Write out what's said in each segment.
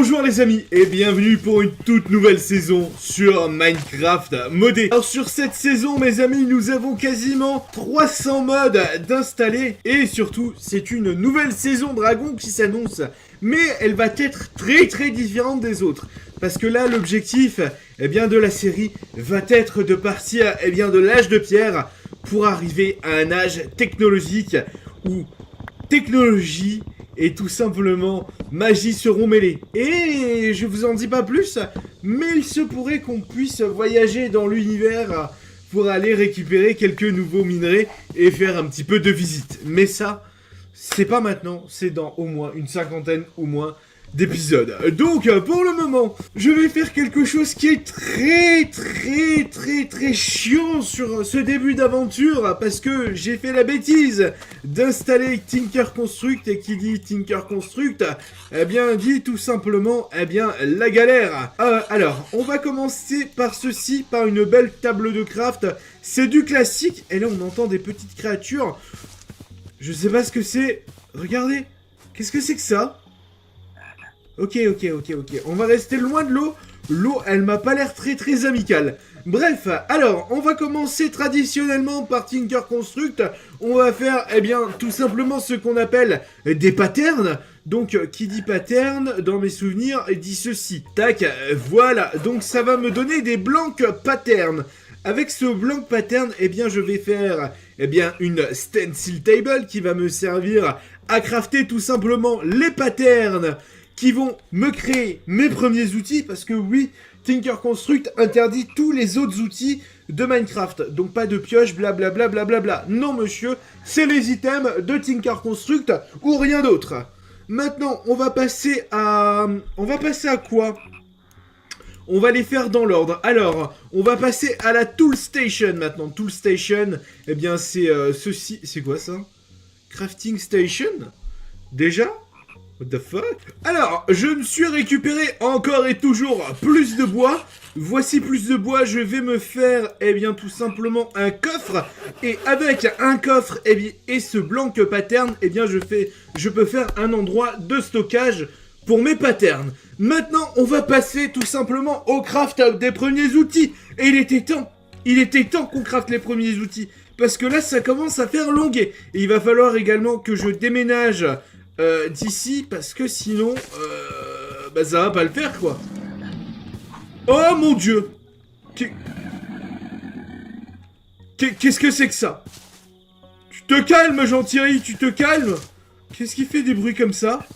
Bonjour les amis et bienvenue pour une toute nouvelle saison sur Minecraft modé. Alors sur cette saison mes amis nous avons quasiment 300 mods d'installer et surtout c'est une nouvelle saison dragon qui s'annonce, mais elle va être très différente des autres. Parce que là l'objectif de la série va être de partir de l'âge de pierre pour arriver à un âge technologique où technologie et tout simplement magie seront mêlées. Et je vous en dis pas plus, mais il se pourrait qu'on puisse voyager dans l'univers pour aller récupérer quelques nouveaux minerais et faire un petit peu de visite. Mais ça, c'est pas maintenant, c'est dans au moins une cinquantaine ou moins d'épisodes. Donc pour le moment, je vais faire quelque chose qui est très chiant sur ce début d'aventure parce que j'ai fait la bêtise d'installer Tinker Construct, et qui dit Tinker Construct, dit tout simplement la galère. Alors, on va commencer par ceci, par une belle table de craft. C'est du classique et là on entend des petites créatures. Je sais pas ce que c'est. Regardez, qu'est-ce que c'est que ça? Ok. On va rester loin de l'eau. L'eau, elle m'a pas l'air très amicale. Bref, alors, on va commencer traditionnellement par Tinker Construct. On va faire, tout simplement ce qu'on appelle des patterns. Donc, qui dit pattern, dans mes souvenirs, dit ceci. Tac, voilà. Donc, ça va me donner des blancs patterns. Avec ce blanc pattern, je vais faire, une stencil table qui va me servir à crafter tout simplement les patterns qui vont me créer mes premiers outils, parce que oui, Tinker Construct interdit tous les autres outils de Minecraft. Donc pas de pioche, blablabla. Non monsieur, c'est les items de Tinker Construct ou rien d'autre. Maintenant, on va passer à quoi? On va les faire dans l'ordre. Alors, on va passer à la Tool Station maintenant. Tool Station, c'est ceci. C'est quoi ça? Crafting Station? Déjà? What the fuck? Alors, je me suis récupéré encore et toujours plus de bois. Voici plus de bois, je vais me faire, tout simplement un coffre. Et avec un coffre, et ce blanc pattern, je peux faire un endroit de stockage pour mes patterns. Maintenant, on va passer tout simplement au craft des premiers outils. Et il était temps qu'on crafte les premiers outils. Parce que là, ça commence à faire longuer. Et il va falloir également que je déménage d'ici, parce que sinon, ça va pas le faire, quoi. Oh mon dieu! Qu'est-ce que c'est que ça? Tu te calmes, Gentilly, tu te calmes? Qu'est-ce qui fait des bruits comme ça?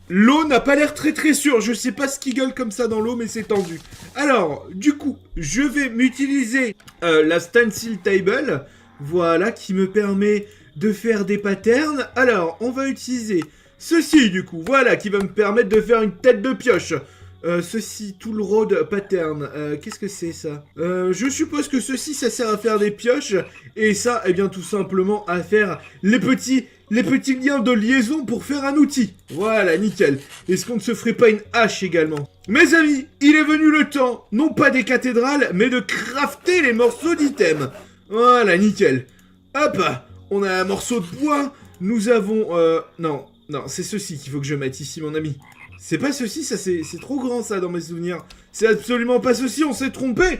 L'eau n'a pas l'air très sûre, je sais pas ce qui gueule comme ça dans l'eau, mais c'est tendu. Alors, du coup, je vais m'utiliser la stencil table, voilà, qui me permet de faire des patterns. Alors, on va utiliser ceci, du coup, voilà, qui va me permettre de faire une tête de pioche. Ceci, Tool Road Pattern, qu'est-ce que c'est ça? Je suppose que ceci, ça sert à faire des pioches, et ça, tout simplement à faire les petits liens de liaison pour faire un outil. Voilà, nickel. Est-ce qu'on ne se ferait pas une hache également? Mes amis, il est venu le temps, non pas des cathédrales, mais de crafter les morceaux d'items. Voilà, nickel. Hop, on a un morceau de bois, nous avons... Non, c'est ceci qu'il faut que je mette ici, mon ami. C'est pas ceci, ça c'est trop grand ça dans mes souvenirs. C'est absolument pas ceci, on s'est trompé.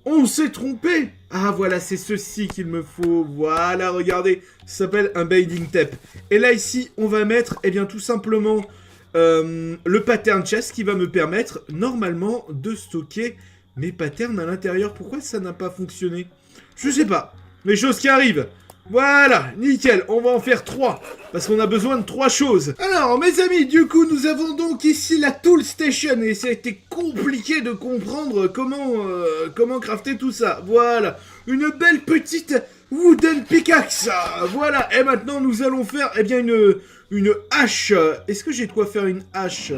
On s'est trompé. Ah voilà, c'est ceci qu'il me faut. Voilà, regardez, ça s'appelle un binding tape. Et là ici, on va mettre, tout simplement, le pattern chest qui va me permettre, normalement, de stocker mes patterns à l'intérieur. Pourquoi ça n'a pas fonctionné? Je sais pas. Les choses qui arrivent. Voilà, nickel, on va en faire 3, parce qu'on a besoin de 3 choses. Alors, mes amis, du coup, nous avons donc ici la Tool Station, et ça a été compliqué de comprendre comment crafter tout ça. Voilà, une belle petite wooden pickaxe, voilà, et maintenant nous allons faire, une hache. Est-ce que j'ai de quoi faire une hache?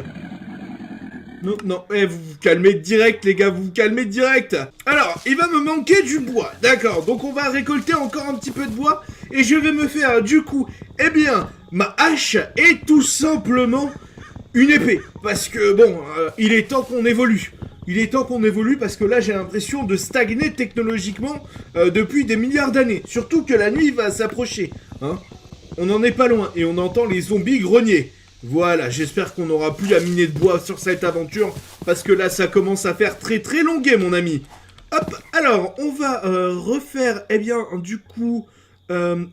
Non, vous vous calmez direct, les gars, vous vous calmez direct. Alors, il va me manquer du bois, d'accord. Donc, on va récolter encore un petit peu de bois. Et je vais me faire, du coup, ma hache est tout simplement une épée. Parce que, bon, il est temps qu'on évolue. Il est temps qu'on évolue parce que là, j'ai l'impression de stagner technologiquement depuis des milliards d'années. Surtout que la nuit va s'approcher, hein. On n'en est pas loin et on entend les zombies grogner. Voilà, j'espère qu'on n'aura plus à miner de bois sur cette aventure, parce que là, ça commence à faire très très longuet, mon ami. Hop, alors, on va refaire, eh bien, du coup,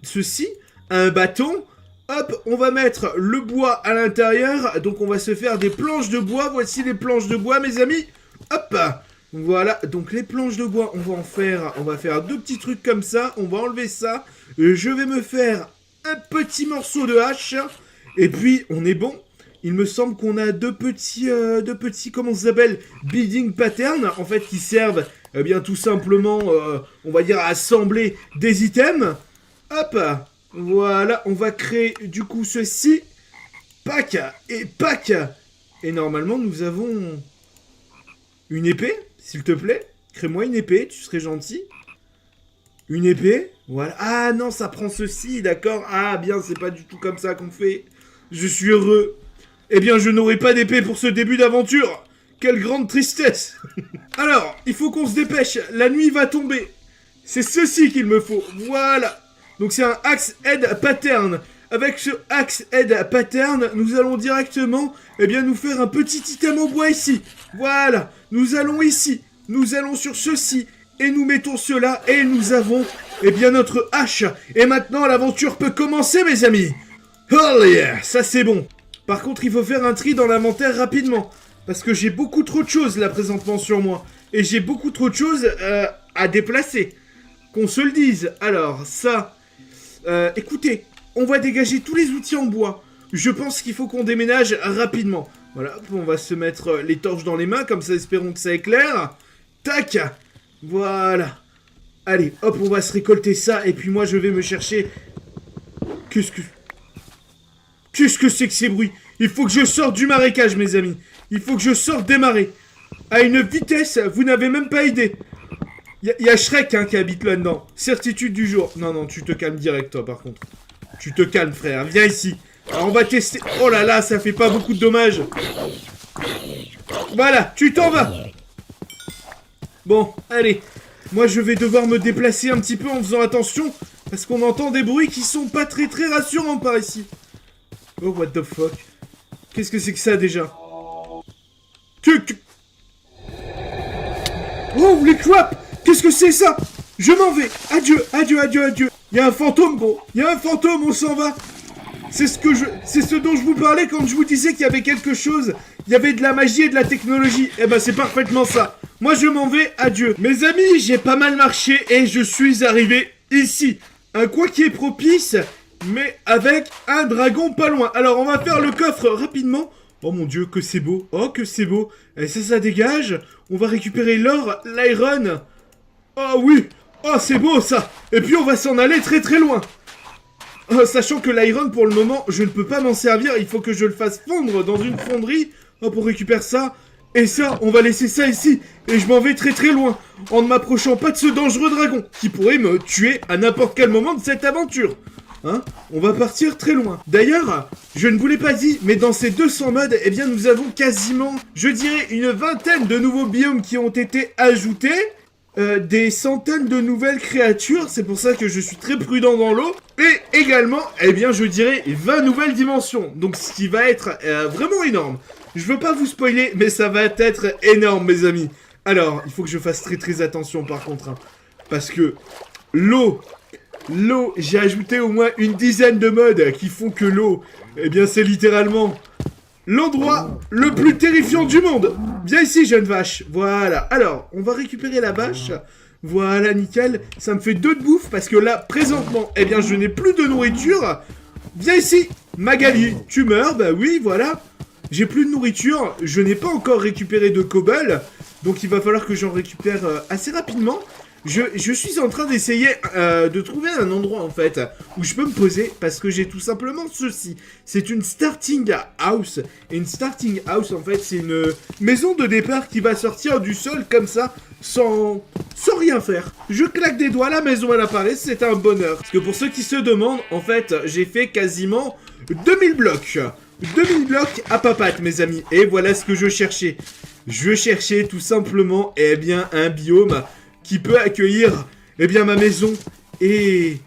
ceci, un bâton. Hop, on va mettre le bois à l'intérieur, donc on va se faire des planches de bois. Voici les planches de bois, mes amis. Hop, voilà, donc les planches de bois, on va faire deux petits trucs comme ça, on va enlever ça. Je vais me faire un petit morceau de hache. Et puis, on est bon. Il me semble qu'on a deux petits, comment ça s'appelle, building patterns, en fait, qui servent, eh bien, tout simplement, on va dire, à assembler des items. Hop, voilà, on va créer, du coup, ceci. Pack et pack. Et normalement, nous avons une épée, s'il te plaît. Crée-moi une épée, tu serais gentil. Une épée, voilà. Ah non, ça prend ceci, d'accord. Ah bien, c'est pas du tout comme ça qu'on fait. Je suis heureux. Eh bien, je n'aurai pas d'épée pour ce début d'aventure. Quelle grande tristesse. Alors, il faut qu'on se dépêche. La nuit va tomber. C'est ceci qu'il me faut. Voilà. Donc c'est un Axe Head Pattern. Avec ce Axe Head Pattern, nous allons directement, eh bien, nous faire un petit item au bois ici. Voilà. Nous allons ici. Nous allons sur ceci. Et nous mettons cela. Et nous avons, eh bien, notre hache. Et maintenant, l'aventure peut commencer, mes amis. Oh yeah, ça c'est bon. Par contre, il faut faire un tri dans l'inventaire rapidement. Parce que j'ai beaucoup trop de choses là présentement sur moi. Et j'ai beaucoup trop de choses à déplacer. Qu'on se le dise. Alors, ça... écoutez, on va dégager tous les outils en bois. Je pense qu'il faut qu'on déménage rapidement. Voilà, on va se mettre les torches dans les mains. Comme ça, espérons que ça éclaire. Tac. Voilà. Allez, hop, on va se récolter ça. Et puis moi, je vais me chercher... Qu'est-ce que c'est que ces bruits? Il faut que je sorte du marécage, mes amis. Il faut que je sorte des marais. À une vitesse, vous n'avez même pas idée. Il y a Shrek hein, qui habite là-dedans. Certitude du jour. Non, non, tu te calmes direct, toi, par contre. Tu te calmes, frère. Viens ici. Alors, on va tester... Oh là là, ça fait pas beaucoup de dommages. Voilà, tu t'en vas. Bon, allez. Moi, je vais devoir me déplacer un petit peu en faisant attention. Parce qu'on entend des bruits qui sont pas très très rassurants par ici. Oh, what the fuck. Qu'est-ce que c'est que ça, déjà? Oh, les crap. Qu'est-ce que c'est, ça? Je m'en vais. Adieu, adieu, adieu, adieu. Il y a un fantôme, gros. Il y a un fantôme, on s'en va. C'est ce dont je vous parlais quand je vous disais qu'il y avait quelque chose. Il y avait de la magie et de la technologie. Eh ben, c'est parfaitement ça. Moi, je m'en vais. Adieu. Mes amis, j'ai pas mal marché et je suis arrivé ici. Un coin qui est propice... mais avec un dragon pas loin. Alors, on va faire le coffre rapidement. Oh mon dieu, que c'est beau. Oh, que c'est beau. Et ça dégage. On va récupérer l'or, l'iron. Oh oui. Oh, c'est beau, ça. Et puis, on va s'en aller très très loin. Sachant que l'iron, pour le moment, je ne peux pas m'en servir. Il faut que je le fasse fondre dans une fonderie. Hop, on récupère ça. Et ça, on va laisser ça ici. Et je m'en vais très très loin. En ne m'approchant pas de ce dangereux dragon. Qui pourrait me tuer à n'importe quel moment de cette aventure. Hein, on va partir très loin. D'ailleurs, je ne vous l'ai pas dit, mais dans ces 200 modes, eh bien, nous avons quasiment, je dirais, une vingtaine de nouveaux biomes qui ont été ajoutés. Des centaines de nouvelles créatures, c'est pour ça que je suis très prudent dans l'eau. Et également, eh bien, je dirais 20 nouvelles dimensions. Donc, ce qui va être vraiment énorme. Je veux pas vous spoiler, mais ça va être énorme, mes amis. Alors, il faut que je fasse très très attention, par contre. Hein, parce que l'eau, j'ai ajouté au moins une dizaine de modes qui font que l'eau, eh bien, c'est littéralement l'endroit le plus terrifiant du monde. Viens ici, jeune vache. Voilà. Alors, on va récupérer la vache. Voilà, nickel. Ça me fait 2 de bouffe parce que là, présentement, eh bien, je n'ai plus de nourriture. Viens ici, Magali. Tu meurs, bah oui, voilà. J'ai plus de nourriture. Je n'ai pas encore récupéré de cobble. Donc, il va falloir que j'en récupère assez rapidement. Je suis en train d'essayer de trouver un endroit, en fait, où je peux me poser, parce que j'ai tout simplement ceci. C'est une starting house. Et une starting house, en fait, c'est une maison de départ qui va sortir du sol, comme ça, sans rien faire. Je claque des doigts, la maison, elle apparaît, c'est un bonheur. Parce que pour ceux qui se demandent, en fait, j'ai fait quasiment 2000 blocs. 2000 blocs à papate, mes amis. Et voilà ce que je cherchais. Je cherchais, tout simplement, eh bien, un biome qui peut accueillir, eh bien, ma maison, et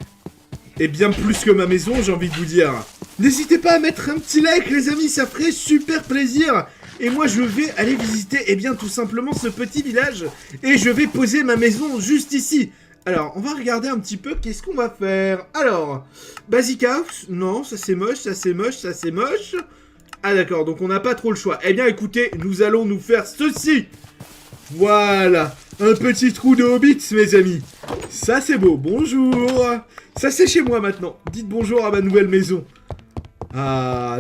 bien plus que ma maison, j'ai envie de vous dire. N'hésitez pas à mettre un petit like, les amis, ça ferait super plaisir. Et moi, je vais aller visiter, eh bien, tout simplement ce petit village. Et je vais poser ma maison juste ici. Alors, on va regarder un petit peu qu'est-ce qu'on va faire. Alors, Basic House, non, ça c'est moche, ça c'est moche, ça c'est moche. Ah d'accord, donc on n'a pas trop le choix. Eh bien, écoutez, nous allons nous faire ceci. Voilà, un petit trou de hobbit, mes amis. Ça c'est beau, bonjour. Ça c'est chez moi maintenant. Dites bonjour à ma nouvelle maison. Ah,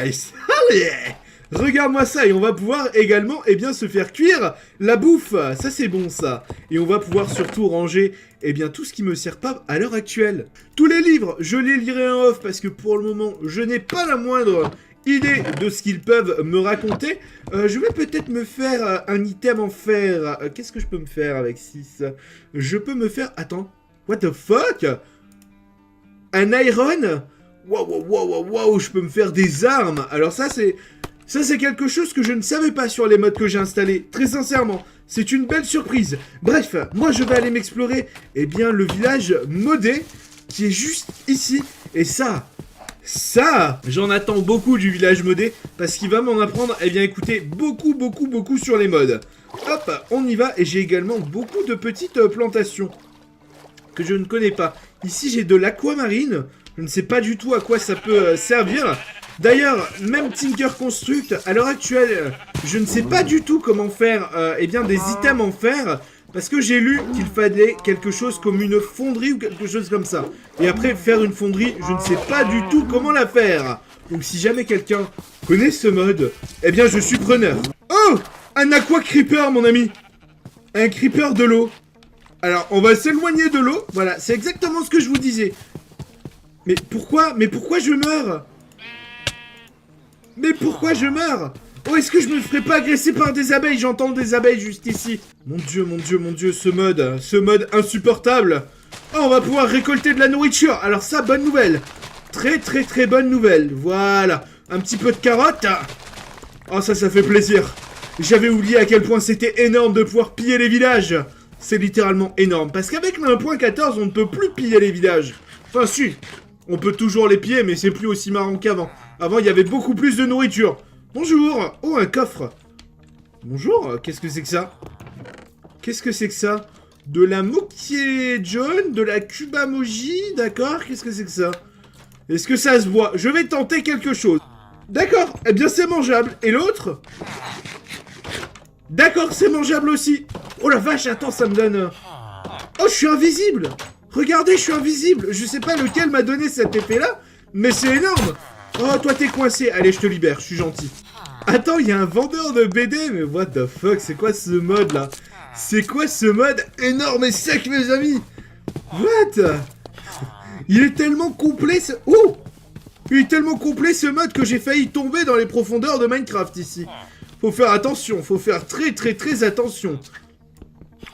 nice. Allez, regarde-moi ça, et on va pouvoir également, eh bien, se faire cuire la bouffe. Ça c'est bon ça. Et on va pouvoir surtout ranger, eh bien, tout ce qui me sert pas à l'heure actuelle. Tous les livres, je les lirai en off parce que pour le moment, je n'ai pas la moindre idée de ce qu'ils peuvent me raconter. Je vais peut-être me faire un item en fer. Qu'est-ce que je peux me faire avec 6? Je peux me faire... Attends. What the fuck? Un iron? Waouh, je peux me faire des armes. Alors ça, c'est quelque chose que je ne savais pas sur les mods que j'ai installés. Très sincèrement, c'est une belle surprise. Bref, moi, je vais aller m'explorer, eh bien, le village modé qui est juste ici. Et ça, j'en attends beaucoup du village modé, parce qu'il va m'en apprendre, eh bien écoutez, beaucoup sur les mods. Hop, on y va, et j'ai également beaucoup de petites plantations que je ne connais pas. Ici, j'ai de l'aquamarine, je ne sais pas du tout à quoi ça peut servir. D'ailleurs, même Tinker Construct, à l'heure actuelle, je ne sais pas du tout comment faire, eh bien, des items en fer. Parce que j'ai lu qu'il fallait quelque chose comme une fonderie ou quelque chose comme ça. Et après, faire une fonderie, je ne sais pas du tout comment la faire. Donc si jamais quelqu'un connaît ce mode, eh bien je suis preneur. Oh, un aqua creeper, mon ami. Un creeper de l'eau. Alors, on va s'éloigner de l'eau. Voilà, c'est exactement ce que je vous disais. Mais pourquoi je meurs? Mais pourquoi je meurs? Oh, est-ce que je me ferais pas agresser par des abeilles? J'entends des abeilles juste ici. Mon dieu, ce mode insupportable. Oh, on va pouvoir récolter de la nourriture. Alors ça, bonne nouvelle. Très bonne nouvelle. Voilà. Un petit peu de carottes. Oh, ça fait plaisir. J'avais oublié à quel point c'était énorme de pouvoir piller les villages. C'est littéralement énorme. Parce qu'avec le 1.14, on ne peut plus piller les villages. Enfin, si. On peut toujours les piller, mais c'est plus aussi marrant qu'avant. Avant, il y avait beaucoup plus de nourriture. Bonjour. Oh, un coffre. Bonjour. Qu'est-ce que c'est que ça? Qu'est-ce que c'est que ça? De la Mokié John, de la Cubamoji, d'accord? Qu'est-ce que c'est que ça? Est-ce que ça se voit? Je vais tenter quelque chose. D'accord. Eh bien, c'est mangeable. Et l'autre? D'accord, c'est mangeable aussi. Oh la vache, attends, ça me donne... Oh, je suis invisible. Regardez, je suis invisible. Je sais pas lequel m'a donné cet effet-là, mais c'est énorme. Oh, toi, t'es coincé. Allez, je te libère, je suis gentil. Attends, il y a un vendeur de BD, mais what the fuck, c'est quoi ce mode-là? C'est quoi ce mode énorme et sec, mes amis? What? Il est tellement complet, ce... Oh! Il est tellement complet, ce mode, que j'ai failli tomber dans les profondeurs de Minecraft, ici. Faut faire attention, faut faire très attention.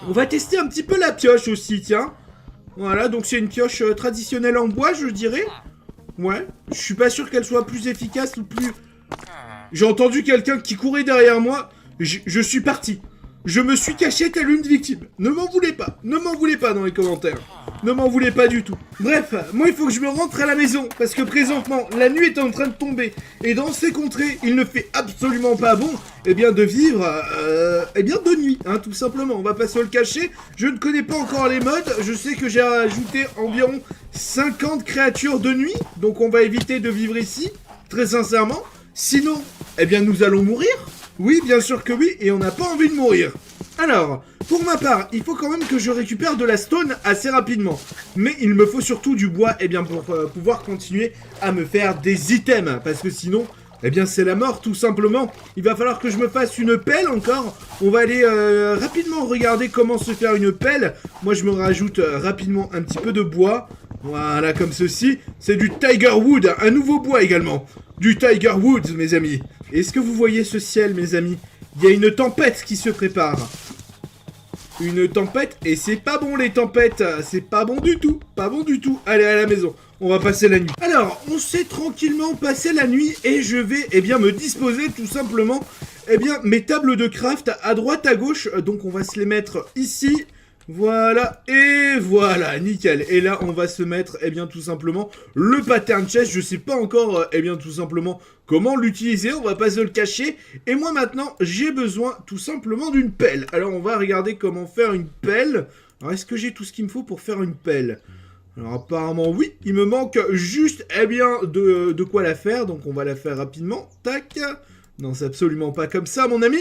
On va tester un petit peu la pioche aussi, tiens. Voilà, donc c'est une pioche traditionnelle en bois, je dirais. Ouais, je suis pas sûr qu'elle soit plus efficace ou plus... J'ai entendu quelqu'un qui courait derrière moi. Je suis parti. Je me suis caché telle une victime. Ne m'en voulez pas. Ne m'en voulez pas dans les commentaires. Ne m'en voulez pas du tout. Bref, moi il faut que je me rentre à la maison. Parce que présentement, la nuit est en train de tomber. Et dans ces contrées, il ne fait absolument pas bon, eh bien, de vivre, eh bien, de nuit, hein, tout simplement. On va pas se le cacher. Je ne connais pas encore les modes. Je sais que j'ai ajouté environ 50 créatures de nuit. Donc on va éviter de vivre ici, très sincèrement. Sinon, eh bien, nous allons mourir. Oui, bien sûr que oui, et on n'a pas envie de mourir. Alors, pour ma part, il faut quand même que je récupère de la stone assez rapidement. Mais il me faut surtout du bois, eh bien, pour pouvoir continuer à me faire des items. Parce que sinon, eh bien, c'est la mort, tout simplement. Il va falloir que je me fasse une pelle encore. On va aller rapidement regarder comment se faire une pelle. Moi, je me rajoute rapidement un petit peu de bois. Voilà, comme ceci. C'est du Tiger Wood, un nouveau bois également. Du Tiger Wood, mes amis. Est-ce que vous voyez ce ciel, mes amis? Il y a une tempête qui se prépare. Une tempête, et c'est pas bon les tempêtes. C'est pas bon du tout. Pas bon du tout. Allez, à la maison. On va passer la nuit. Alors, on s'est tranquillement passé la nuit et je vais, eh bien, me disposer tout simplement, eh bien, mes tables de craft à droite, à gauche. Donc, on va se les mettre ici. Voilà, et voilà, nickel. Et là, on va se mettre, eh bien, tout simplement, le pattern chest. Je sais pas encore, eh bien, tout simplement, comment l'utiliser. On va pas se le cacher. Et moi, maintenant, j'ai besoin, tout simplement, d'une pelle. Alors, on va regarder comment faire une pelle. Alors, est-ce que j'ai tout ce qu'il me faut pour faire une pelle? Alors, apparemment, oui. Il me manque juste, eh bien, de quoi la faire. Donc, on va la faire rapidement. Tac. Non, c'est absolument pas comme ça, mon ami.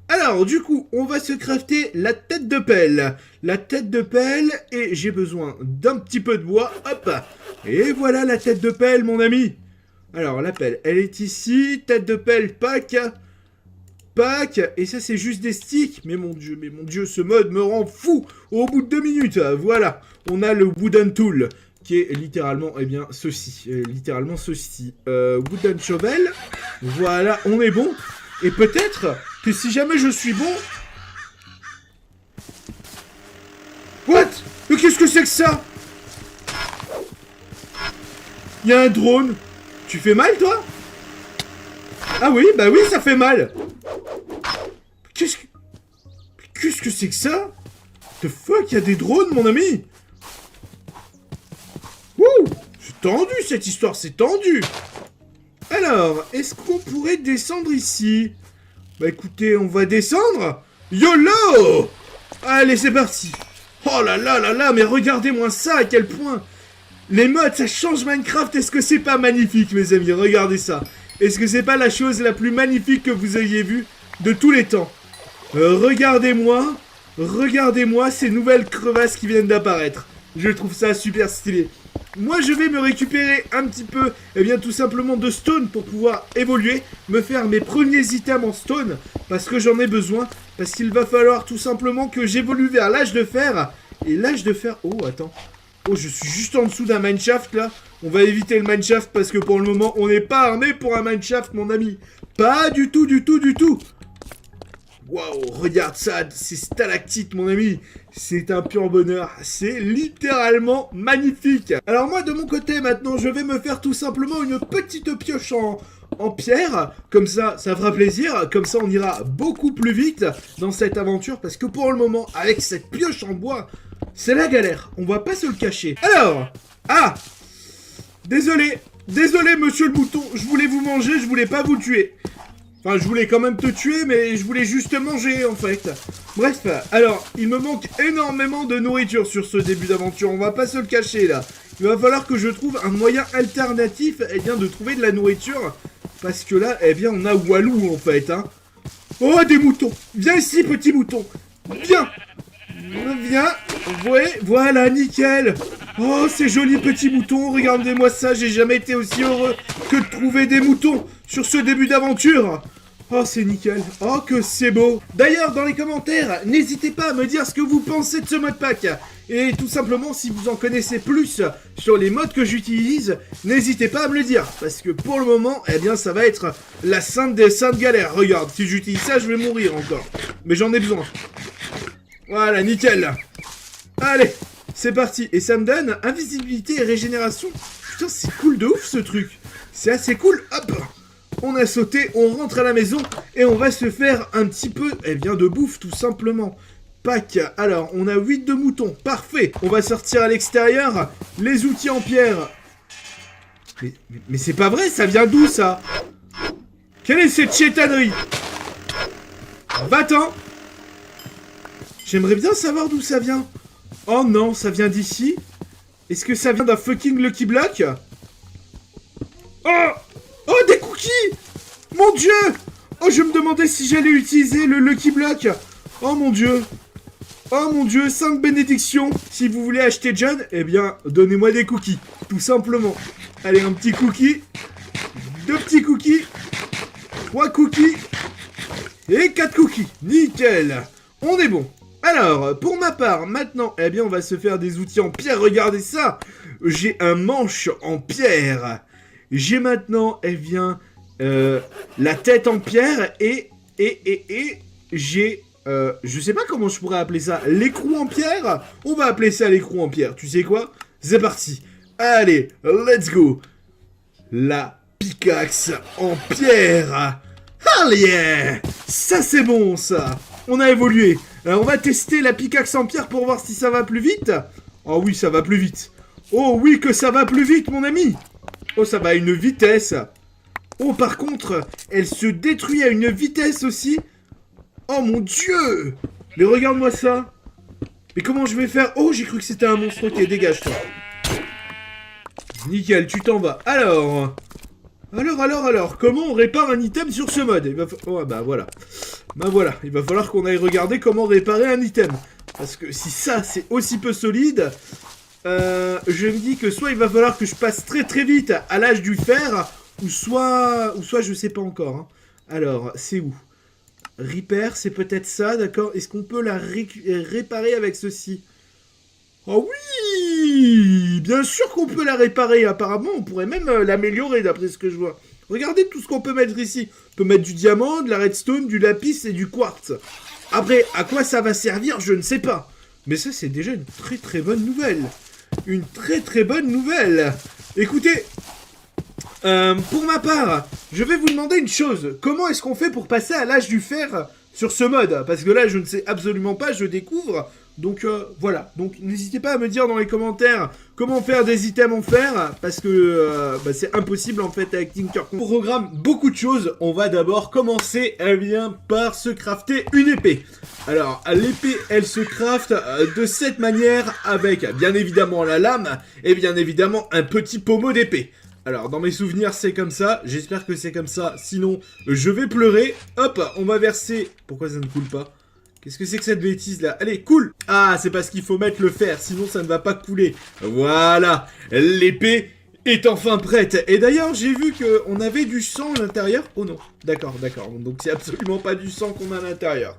Alors, du coup, on va se crafter la tête de pelle. La tête de pelle, et j'ai besoin d'un petit peu de bois. Hop. Et voilà la tête de pelle, mon ami. Alors, la pelle, elle est ici. Tête de pelle, pack. Pack. Et ça, c'est juste des sticks. Mais mon dieu, ce mode me rend fou. Au bout de 2 minutes, voilà. On a le wooden tool, qui est littéralement, eh bien, ceci. Littéralement ceci. Wooden shovel. Voilà, on est bon. Et peut-être que si jamais je suis bon... What? Mais qu'est-ce que c'est que ça? Il y a un drone. Tu fais mal, toi? Ah oui, bah oui, ça fait mal. Qu'est-ce que c'est que ça? The fuck, il y a des drones, mon ami? Wouh! C'est tendu, cette histoire, c'est tendu. Alors, est-ce qu'on pourrait descendre ici? Bah écoutez, on va descendre. YOLO! Allez, c'est parti. Oh là là là là, mais regardez-moi ça, à quel point les mods, ça change Minecraft. Est-ce que c'est pas magnifique, mes amis? Regardez ça. Est-ce que c'est pas la chose la plus magnifique que vous ayez vue de tous les temps? Regardez-moi. Regardez-moi ces nouvelles crevasses qui viennent d'apparaître. Je trouve ça super stylé. Moi, je vais me récupérer un petit peu, eh bien, tout simplement de stone pour pouvoir évoluer, me faire mes premiers items en stone, parce que j'en ai besoin, parce qu'il va falloir tout simplement que j'évolue vers l'âge de fer. Et l'âge de fer... Oh, attends. Oh, je suis juste en dessous d'un mineshaft, là. On va éviter le mineshaft, parce que pour le moment, on n'est pas armé pour un mineshaft, mon ami. Pas du tout, du tout, du tout. Waouh, regarde ça, ces stalactites, mon ami. C'est un pur bonheur. C'est littéralement magnifique. Alors moi, de mon côté, maintenant, je vais me faire tout simplement une petite pioche en pierre. Comme ça fera plaisir. Comme ça, on ira beaucoup plus vite dans cette aventure. Parce que pour le moment, avec cette pioche en bois, c'est la galère. On va pas se le cacher. Alors, désolé, monsieur le mouton. Je voulais vous manger, je voulais pas vous tuer. Enfin, je voulais quand même te tuer, mais je voulais juste te manger, en fait. Bref, alors, il me manque énormément de nourriture sur ce début d'aventure. On va pas se le cacher, là. Il va falloir que je trouve un moyen alternatif, eh bien, de trouver de la nourriture. Parce que là, eh bien, on a Walou, en fait, hein. Oh, des moutons. Viens ici, petit mouton. Viens. Viens. Voilà, nickel. Oh, ces jolis petits moutons. Regardez-moi ça, j'ai jamais été aussi heureux que de trouver des moutons sur ce début d'aventure. Oh, c'est nickel. Oh, que c'est beau. D'ailleurs, dans les commentaires, n'hésitez pas à me dire ce que vous pensez de ce modpack. Et tout simplement, si vous en connaissez plus sur les mods que j'utilise, n'hésitez pas à me le dire. Parce que pour le moment, eh bien, ça va être la sainte des saintes galères. Regarde, si j'utilise ça, je vais mourir encore. Mais j'en ai besoin. Voilà, nickel. Allez, c'est parti. Et ça me donne invisibilité et régénération. Putain, c'est cool de ouf, ce truc. C'est assez cool. Hop. On a sauté, on rentre à la maison et on va se faire un petit peu, eh bien, de bouffe, tout simplement. Pack. Alors, on a 8 de moutons. Parfait. On va sortir à l'extérieur les outils en pierre. Mais c'est pas vrai, ça vient d'où, ça? Quelle est cette chétanerie? Va-t'en. J'aimerais bien savoir d'où ça vient. Oh non, ça vient d'ici? Est-ce que ça vient d'un fucking Lucky Block? Oh! Oh, des cookies! Mon dieu! Oh, je me demandais si j'allais utiliser le Lucky Block. Oh mon dieu! Oh mon dieu, 5 bénédictions. Si vous voulez acheter John, eh bien, donnez-moi des cookies. Tout simplement. Allez, un petit cookie. 2 petits cookies. 3 cookies. Et 4 cookies. Nickel. On est bon. Alors, pour ma part, maintenant, eh bien, on va se faire des outils en pierre. Regardez ça. J'ai un manche en pierre. J'ai maintenant, eh bien, la tête en pierre et j'ai, je sais pas comment je pourrais appeler ça, l'écrou en pierre. On va appeler ça l'écrou en pierre. Tu sais quoi? C'est parti. Allez, let's go. La pickaxe en pierre. Allez, ça c'est bon ça. on a évolué. On va tester la pickaxe en pierre pour voir si ça va plus vite. Oh oui, ça va plus vite. Oh oui que ça va plus vite, mon ami. Oh, ça va à une vitesse. Oh, par contre, elle se détruit à une vitesse aussi. Oh mon Dieu. Mais regarde-moi ça. Mais comment je vais faire? Oh, j'ai cru que c'était un monstre. Ok, dégage-toi. Nickel, tu t'en vas. Alors, comment on répare un item sur ce mode? Oh, bah voilà. Bah voilà, il va falloir qu'on aille regarder comment réparer un item. Parce que si ça, c'est aussi peu solide, je me dis que soit il va falloir que je passe très très vite à l'âge du fer, ou soit je sais pas encore. Hein. Alors, c'est où? Repair, c'est peut-être ça, d'accord? Est-ce qu'on peut la réparer avec ceci? Oh oui! Bien sûr qu'on peut la réparer. Apparemment, on pourrait même l'améliorer d'après ce que je vois. Regardez tout ce qu'on peut mettre ici. On peut mettre du diamant, de la redstone, du lapis et du quartz. Après, à quoi ça va servir, je ne sais pas. Mais ça, c'est déjà une très très bonne nouvelle. Une très très bonne nouvelle. Écoutez, pour ma part, je vais vous demander une chose. Comment est-ce qu'on fait pour passer à l'âge du fer sur ce mode? Parce que là, je ne sais absolument pas, je découvre. Donc voilà, donc n'hésitez pas à me dire dans les commentaires comment faire des items en fer, parce que c'est impossible en fait avec Tinker. On programme beaucoup de choses. On va d'abord commencer par se crafter une épée. Alors l'épée elle se crafte de cette manière avec bien évidemment la lame et bien évidemment un petit pommeau d'épée. Alors dans mes souvenirs c'est comme ça, j'espère que c'est comme ça, sinon je vais pleurer. Hop, on va verser... Pourquoi ça ne coule pas ? Qu'est-ce que c'est que cette bêtise là? Allez, cool! Ah, c'est parce qu'il faut mettre le fer, sinon ça ne va pas couler. Voilà, l'épée est enfin prête. Et d'ailleurs, j'ai vu qu'on avait du sang à l'intérieur. Oh non, d'accord. Donc c'est absolument pas du sang qu'on a à l'intérieur.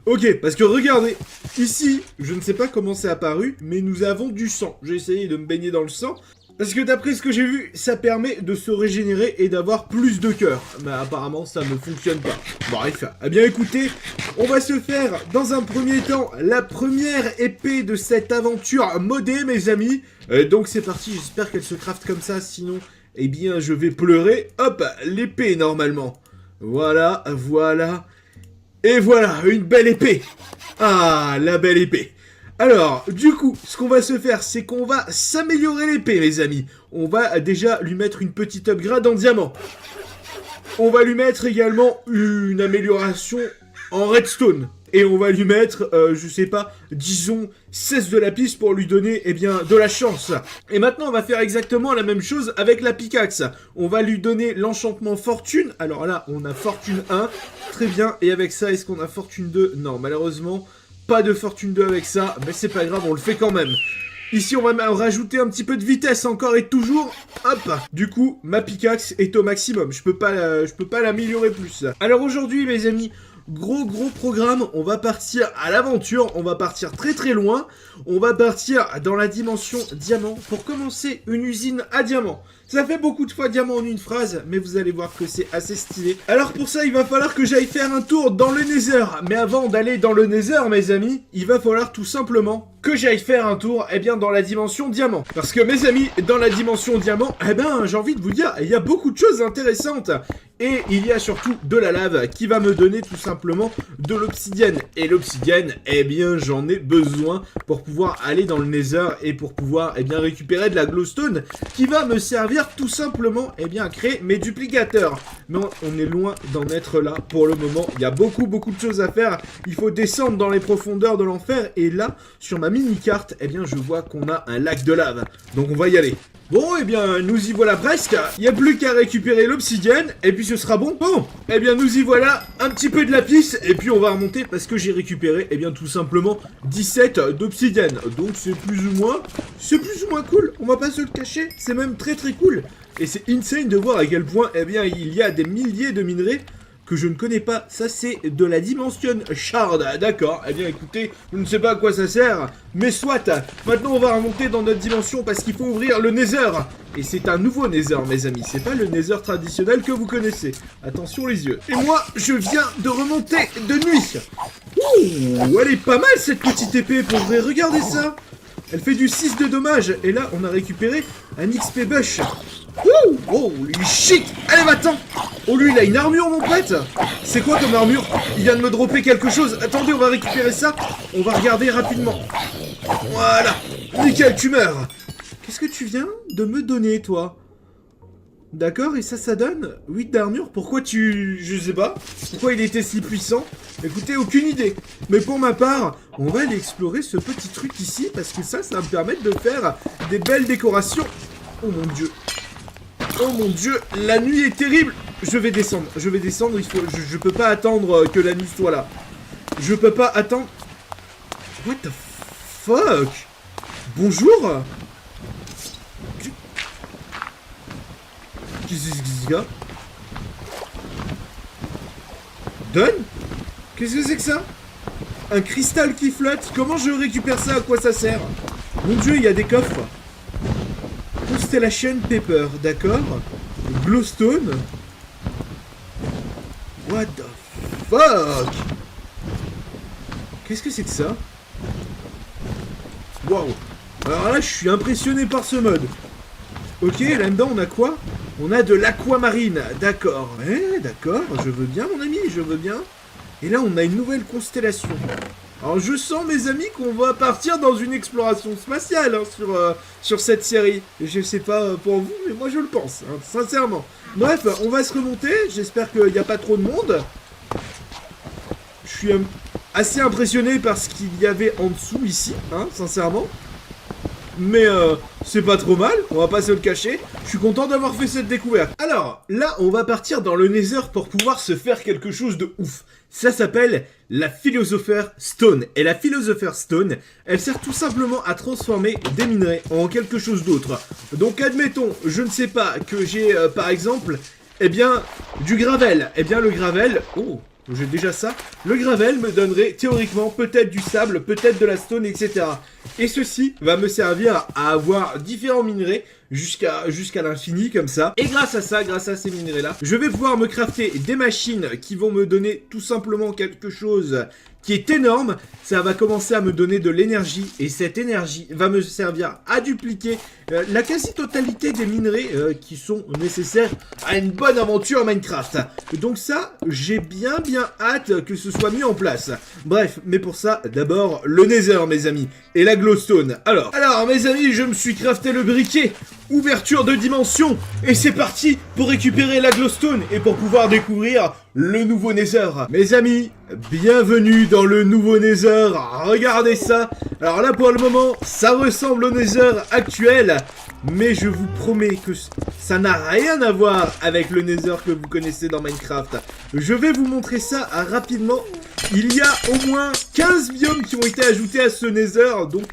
Ok, parce que regardez, ici, je ne sais pas comment c'est apparu, mais nous avons du sang. J'ai essayé de me baigner dans le sang. Parce que d'après ce que j'ai vu, ça permet de se régénérer et d'avoir plus de cœur. Mais apparemment, ça ne fonctionne pas. Bref, eh bien écoutez, on va se faire dans un premier temps la première épée de cette aventure modée, mes amis. Donc c'est parti, j'espère qu'elle se craft comme ça, sinon, eh bien je vais pleurer. Hop, l'épée normalement. Voilà. Et voilà, une belle épée. Ah, la belle épée. Alors, du coup, ce qu'on va se faire, c'est qu'on va s'améliorer l'épée, les amis. On va déjà lui mettre une petite upgrade en diamant. On va lui mettre également une amélioration en redstone. Et on va lui mettre, je sais pas, disons 16 de lapis pour lui donner, eh bien, de la chance. Et maintenant, on va faire exactement la même chose avec la pickaxe. On va lui donner l'enchantement fortune. Alors là, on a fortune 1. Très bien. Et avec ça, est-ce qu'on a fortune 2? Non, malheureusement... Pas de fortune 2 avec ça, mais c'est pas grave, on le fait quand même. Ici, on va rajouter un petit peu de vitesse encore et toujours. Hop. Du coup, ma pickaxe est au maximum. Je peux pas l'améliorer plus. Alors aujourd'hui, mes amis, gros programme. On va partir à l'aventure. On va partir très très loin. On va partir dans la dimension diamant pour commencer une usine à diamant. Ça fait beaucoup de fois diamant en une phrase, mais vous allez voir que c'est assez stylé. Alors pour ça, il va falloir que j'aille faire un tour dans le Nether. Mais avant d'aller dans le Nether, mes amis, il va falloir tout simplement que j'aille faire un tour, eh bien, dans la dimension diamant. Parce que, mes amis, dans la dimension diamant, eh ben, j'ai envie de vous dire, il y a beaucoup de choses intéressantes. Et il y a surtout de la lave qui va me donner tout simplement de l'obsidienne. Et l'obsidienne, eh bien, j'en ai besoin pour pouvoir aller dans le Nether et pour pouvoir, eh bien, récupérer de la glowstone qui va me servir tout simplement, eh bien, à créer mes duplicateurs. Mais on est loin d'en être là pour le moment. Il y a beaucoup de choses à faire. Il faut descendre dans les profondeurs de l'enfer. Et là, sur ma mini-carte, eh bien, je vois qu'on a un lac de lave. Donc, on va y aller. Bon, eh bien, nous y voilà presque. Il n'y a plus qu'à récupérer l'obsidienne, et puis ce sera bon. Bon, eh bien, nous y voilà. Un petit peu de lapis, et puis on va remonter parce que j'ai récupéré, eh bien, tout simplement 17 d'obsidienne. Donc, c'est plus ou moins cool. On va pas se le cacher. C'est même très cool. Et c'est insane de voir à quel point, eh bien, il y a des milliers de minerais que je ne connais pas. Ça, c'est de la dimension shard. D'accord. Eh bien, écoutez, je ne sais pas à quoi ça sert, mais soit. Maintenant, on va remonter dans notre dimension parce qu'il faut ouvrir le Nether. Et c'est un nouveau Nether, mes amis. C'est pas le Nether traditionnel que vous connaissez. Attention les yeux. Et moi, je viens de remonter de nuit. Ouh, elle est pas mal, cette petite épée, pour vrai. Regardez ça. Elle fait du 6 de dommages. Et là, on a récupéré un XP bush. Ouh, holy shit. Allez, va-t'en. Oh, lui, il a une armure, mon pote. C'est quoi comme armure? Il vient de me dropper quelque chose. Attendez, on va récupérer ça. On va regarder rapidement. Voilà. Nickel, tu meurs. Qu'est-ce que tu viens de me donner, toi? D'accord, et ça donne 8 d'armure. Pourquoi tu... Je sais pas. Pourquoi il était si puissant? Écoutez, aucune idée. Mais pour ma part, on va aller explorer ce petit truc ici, parce que ça va me permettre de faire des belles décorations. Oh mon dieu. Oh mon dieu, la nuit est terrible. Je vais descendre, il faut... Je peux pas attendre que la nuit soit là. Je peux pas attendre... What the fuck? Bonjour. Qu'est-ce que c'est que ça? Donne? Qu'est-ce que c'est que ça? Un cristal qui flotte? Comment je récupère ça? À quoi ça sert? Mon dieu, il y a des coffres. Constellation Paper, d'accord. Glowstone. What the fuck? Qu'est-ce que c'est que ça? Waouh. Alors là, je suis impressionné par ce mode. Ok, là-dedans, on a quoi? On a de l'aquamarine, d'accord. D'accord, je veux bien, mon ami, je veux bien. Et là, on a une nouvelle constellation. Alors, je sens, mes amis, qu'on va partir dans une exploration spatiale hein, sur cette série. Je sais pas pour vous, mais moi, je le pense, hein, sincèrement. Bref, on va se remonter. J'espère qu'il n'y a pas trop de monde. Je suis assez impressionné par ce qu'il y avait en dessous, ici, hein, sincèrement. Mais c'est pas trop mal, on va pas se le cacher. Je suis content d'avoir fait cette découverte. Alors, là, on va partir dans le Nether pour pouvoir se faire quelque chose de ouf. Ça s'appelle la Philosopher Stone. Et la Philosopher Stone, elle sert tout simplement à transformer des minerais en quelque chose d'autre. Donc, admettons, je ne sais pas, que j'ai, par exemple, eh bien, du gravel. Eh bien, le gravel... Oh, j'ai déjà ça. Le gravel me donnerait théoriquement peut-être du sable, peut-être de la stone, etc. Et ceci va me servir à avoir différents minerais jusqu'à l'infini comme ça. Et grâce à ça, grâce à ces minerais-là, je vais pouvoir me crafter des machines qui vont me donner tout simplement quelque chose qui est énorme. Ça va commencer à me donner de l'énergie et cette énergie va me servir à dupliquer la quasi-totalité des minerais qui sont nécessaires à une bonne aventure Minecraft. Donc ça, j'ai bien hâte que ce soit mis en place. Bref, mais pour ça, d'abord le Nether, mes amis, et la glowstone. Alors, mes amis, je me suis crafté le briquet. Ouverture de dimension. Et c'est parti pour récupérer la glowstone et pour pouvoir découvrir le nouveau Nether. Mes amis, bienvenue dans le nouveau Nether. Regardez ça. Alors là, pour le moment, ça ressemble au Nether actuel. Mais je vous promets que ça n'a rien à voir avec le Nether que vous connaissez dans Minecraft. Je vais vous montrer ça rapidement. Il y a au moins 15 biomes qui ont été ajoutés à ce Nether. Donc,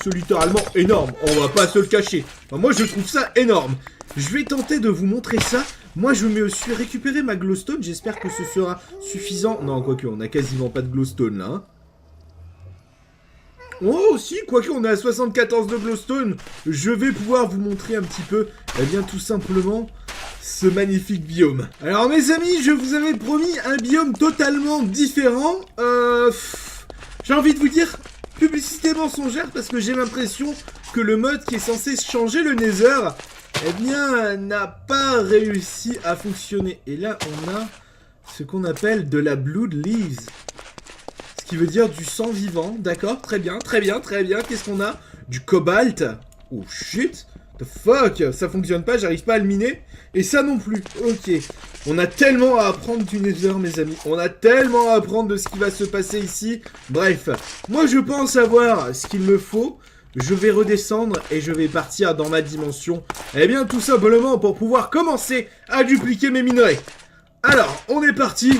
c'est littéralement énorme. On va pas se le cacher. Enfin, moi, je trouve ça énorme. Je vais tenter de vous montrer ça. Moi, je me suis récupéré ma glowstone. J'espère que ce sera suffisant. Non, quoique, on a quasiment pas de glowstone, là. Hein. Oh, si, quoique, on est à 74 de glowstone. Je vais pouvoir vous montrer un petit peu, eh bien, tout simplement, ce magnifique biome. Alors, mes amis, je vous avais promis un biome totalement différent. J'ai envie de vous dire... Publicité mensongère parce que j'ai l'impression que le mode qui est censé changer le Nether, eh bien, n'a pas réussi à fonctionner. Et là, on a ce qu'on appelle de la Blood Leaves. Ce qui veut dire du sang vivant. D'accord, très bien. Qu'est-ce qu'on a? Du cobalt. Oh shit. The fuck, ça fonctionne pas, j'arrive pas à le miner. Et ça non plus. Ok. On a tellement à apprendre du Nether, mes amis. On a tellement à apprendre de ce qui va se passer ici. Bref, moi je pense avoir ce qu'il me faut. Je vais redescendre et je vais partir dans ma dimension. Eh bien, tout simplement pour pouvoir commencer à dupliquer mes minerais. Alors, on est parti.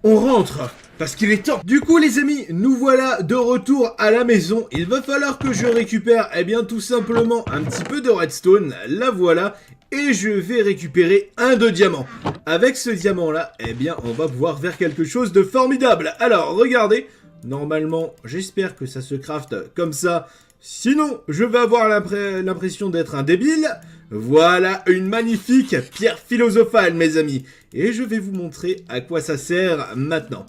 On rentre. Parce qu'il est temps. Du coup, les amis, nous voilà de retour à la maison. Il va falloir que je récupère, eh bien, tout simplement un petit peu de redstone. La voilà. Et je vais récupérer un de diamant. Avec ce diamant-là, eh bien, on va pouvoir faire quelque chose de formidable. Alors, regardez. Normalement, j'espère que ça se craft comme ça. Sinon, je vais avoir l'impression d'être un débile. Voilà une magnifique pierre philosophale, mes amis. Et je vais vous montrer à quoi ça sert maintenant.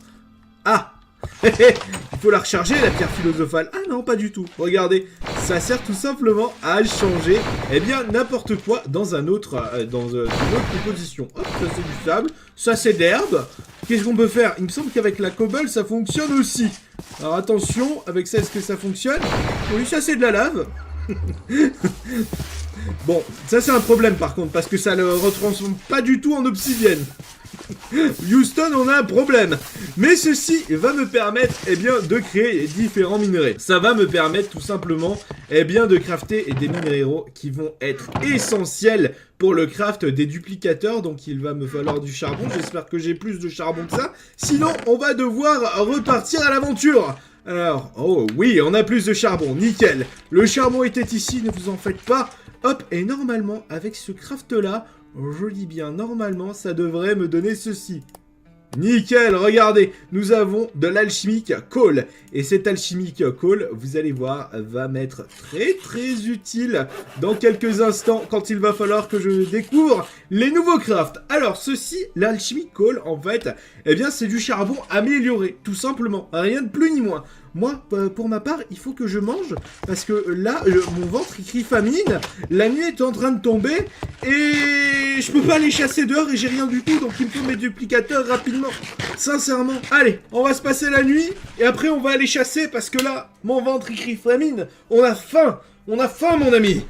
Ah, il faut la recharger, la pierre philosophale. Ah non, pas du tout. Regardez, ça sert tout simplement à changer, eh bien, n'importe quoi dans une autre composition. Hop, ça c'est du sable, ça c'est de l'herbe. Qu'est-ce qu'on peut faire? Il me semble qu'avec la cobble, ça fonctionne aussi. Alors attention, avec ça, est-ce que ça fonctionne? Oui, ça c'est de la lave. Bon, ça c'est un problème par contre, parce que ça le retransforme pas du tout en obsidienne. Houston, on a un problème. Mais ceci va me permettre, eh bien, de créer différents minerais. Ça va me permettre tout simplement, eh bien, de crafter des minéraux qui vont être essentiels pour le craft des duplicateurs. Donc il va me falloir du charbon. J'espère que j'ai plus de charbon que ça. Sinon, on va devoir repartir à l'aventure. Alors, oh oui, on a plus de charbon, nickel. Le charbon était ici, ne vous en faites pas. Hop, et normalement, avec ce craft-là, je dis bien normalement, ça devrait me donner ceci. Nickel, regardez, nous avons de l'alchimique coal. Et cet alchimique coal, vous allez voir, va m'être très utile dans quelques instants quand il va falloir que je découvre les nouveaux crafts. Alors ceci, l'alchimique coal, en fait, eh bien c'est du charbon amélioré, tout simplement, rien de plus ni moins. Moi, pour ma part, il faut que je mange, parce que là, mon ventre, il crie famine, la nuit est en train de tomber, et je peux pas aller chasser dehors, et j'ai rien du tout, donc il me faut mes duplicateurs rapidement, sincèrement. Allez, on va se passer la nuit, et après on va aller chasser, parce que là, mon ventre, il crie famine, on a faim, mon ami.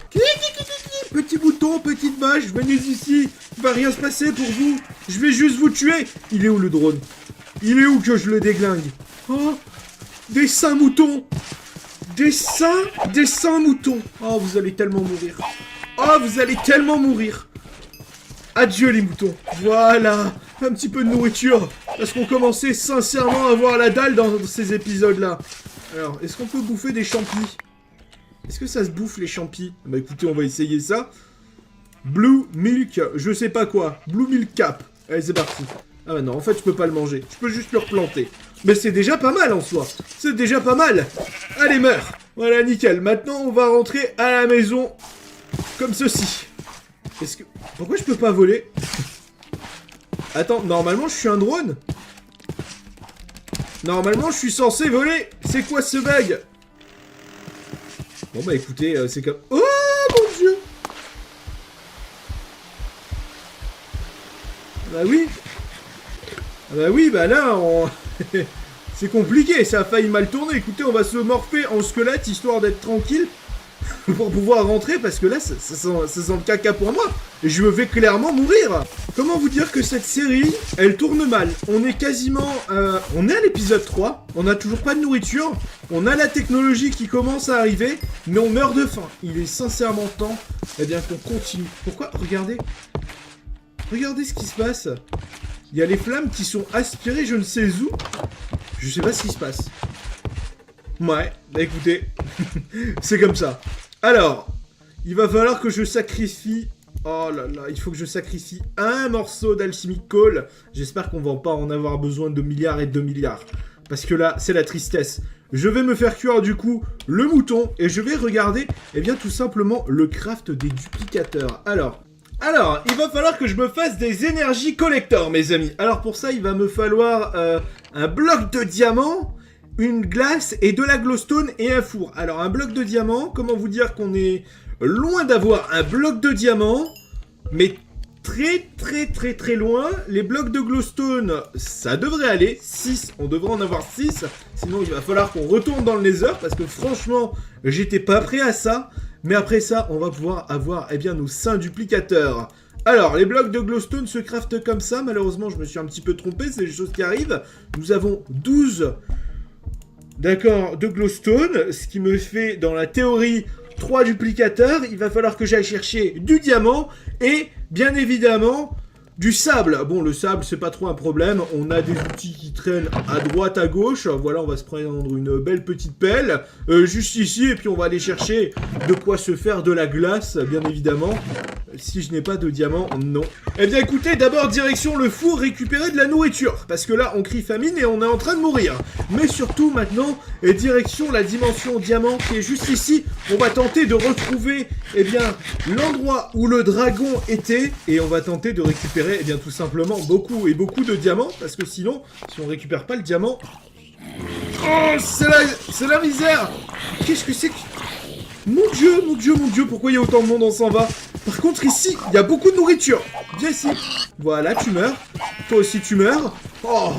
Petit bouton, petite vache, venez ici, il va rien se passer pour vous, je vais juste vous tuer. Il est où le drone? Il est où que je le déglingue? Oh, des seins moutons! Des seins moutons! Oh, vous allez tellement mourir! Oh, vous allez tellement mourir! Adieu les moutons! Voilà! Un petit peu de nourriture! Parce qu'on commençait sincèrement à avoir la dalle dans ces épisodes-là. Alors, est-ce qu'on peut bouffer des champis? Est-ce que ça se bouffe les champis? Bah écoutez, on va essayer ça. Blue Milk, je sais pas quoi. Blue Milk Cap. Allez, c'est parti. Ah bah non, en fait, je peux pas le manger. Je peux juste le replanter. Mais c'est déjà pas mal en soi. C'est déjà pas mal. Allez, meurs. Voilà, nickel. Maintenant, on va rentrer à la maison comme ceci. Est-ce que... Pourquoi je peux pas voler? Attends, normalement, je suis un drone. Normalement, je suis censé voler. C'est quoi ce bug? Bon, bah écoutez, c'est comme... Oh, mon Dieu! Bah oui. Ah bah oui, bah là, on... c'est compliqué, ça a failli mal tourner. Écoutez, on va se morpher en squelette, histoire d'être tranquille, pour pouvoir rentrer, parce que là, ça sent le caca pour moi. Et je vais clairement mourir. Comment vous dire que cette série, elle tourne mal. On est quasiment... on est à l'épisode 3, on n'a toujours pas de nourriture, on a la technologie qui commence à arriver, mais on meurt de faim. Il est sincèrement temps, eh bien, qu'on continue. Pourquoi? Regardez. Regardez ce qui se passe. Il y a les flammes qui sont aspirées je ne sais où. Je sais pas ce qui se passe. Ouais, bah écoutez, c'est comme ça. Alors, il va falloir que je sacrifie... Oh là là, il faut que je sacrifie un morceau d'alchimique coal. J'espère qu'on va pas en avoir besoin de milliards et de milliards. Parce que là, c'est la tristesse. Je vais me faire cuire du coup le mouton et je vais regarder, eh bien tout simplement, le craft des duplicateurs. Alors, il va falloir que je me fasse des énergies collector, mes amis. Alors pour ça, il va me falloir un bloc de diamant, une glace et de la glowstone et un four. Alors un bloc de diamant, comment vous dire qu'on est loin d'avoir un bloc de diamant, mais très loin. Les blocs de glowstone, ça devrait aller. 6, on devrait en avoir 6. Sinon, il va falloir qu'on retourne dans le nether, parce que franchement, j'étais pas prêt à ça. Mais après ça, on va pouvoir avoir, eh bien, nos 5 duplicateurs. Alors, les blocs de glowstone se craftent comme ça. Malheureusement, je me suis un petit peu trompé, c'est des choses qui arrivent. Nous avons 12, d'accord, de glowstone, ce qui me fait, dans la théorie, 3 duplicateurs. Il va falloir que j'aille chercher du diamant et, bien évidemment, du sable. Bon, le sable, c'est pas trop un problème. On a des outils qui traînent à droite, à gauche. Voilà, on va se prendre une belle petite pelle. Juste ici, et puis on va aller chercher de quoi se faire de la glace, bien évidemment. Si je n'ai pas de diamant, non. Eh bien, écoutez, d'abord, direction le four, récupérer de la nourriture. Parce que là, on crie famine et on est en train de mourir. Mais surtout, maintenant, direction la dimension diamant qui est juste ici. On va tenter de retrouver, eh bien, l'endroit où le dragon était. Et on va tenter de récupérer, eh bien, tout simplement, beaucoup de diamants. Parce que sinon, si on récupère pas le diamant... Oh, c'est la misère! Qu'est-ce que c'est que... Mon Dieu, mon Dieu, mon Dieu, pourquoi il y a autant de monde, on s'en va? Par contre, ici, il y a beaucoup de nourriture. Viens ici. Voilà, tu meurs. Toi aussi, tu meurs. Oh,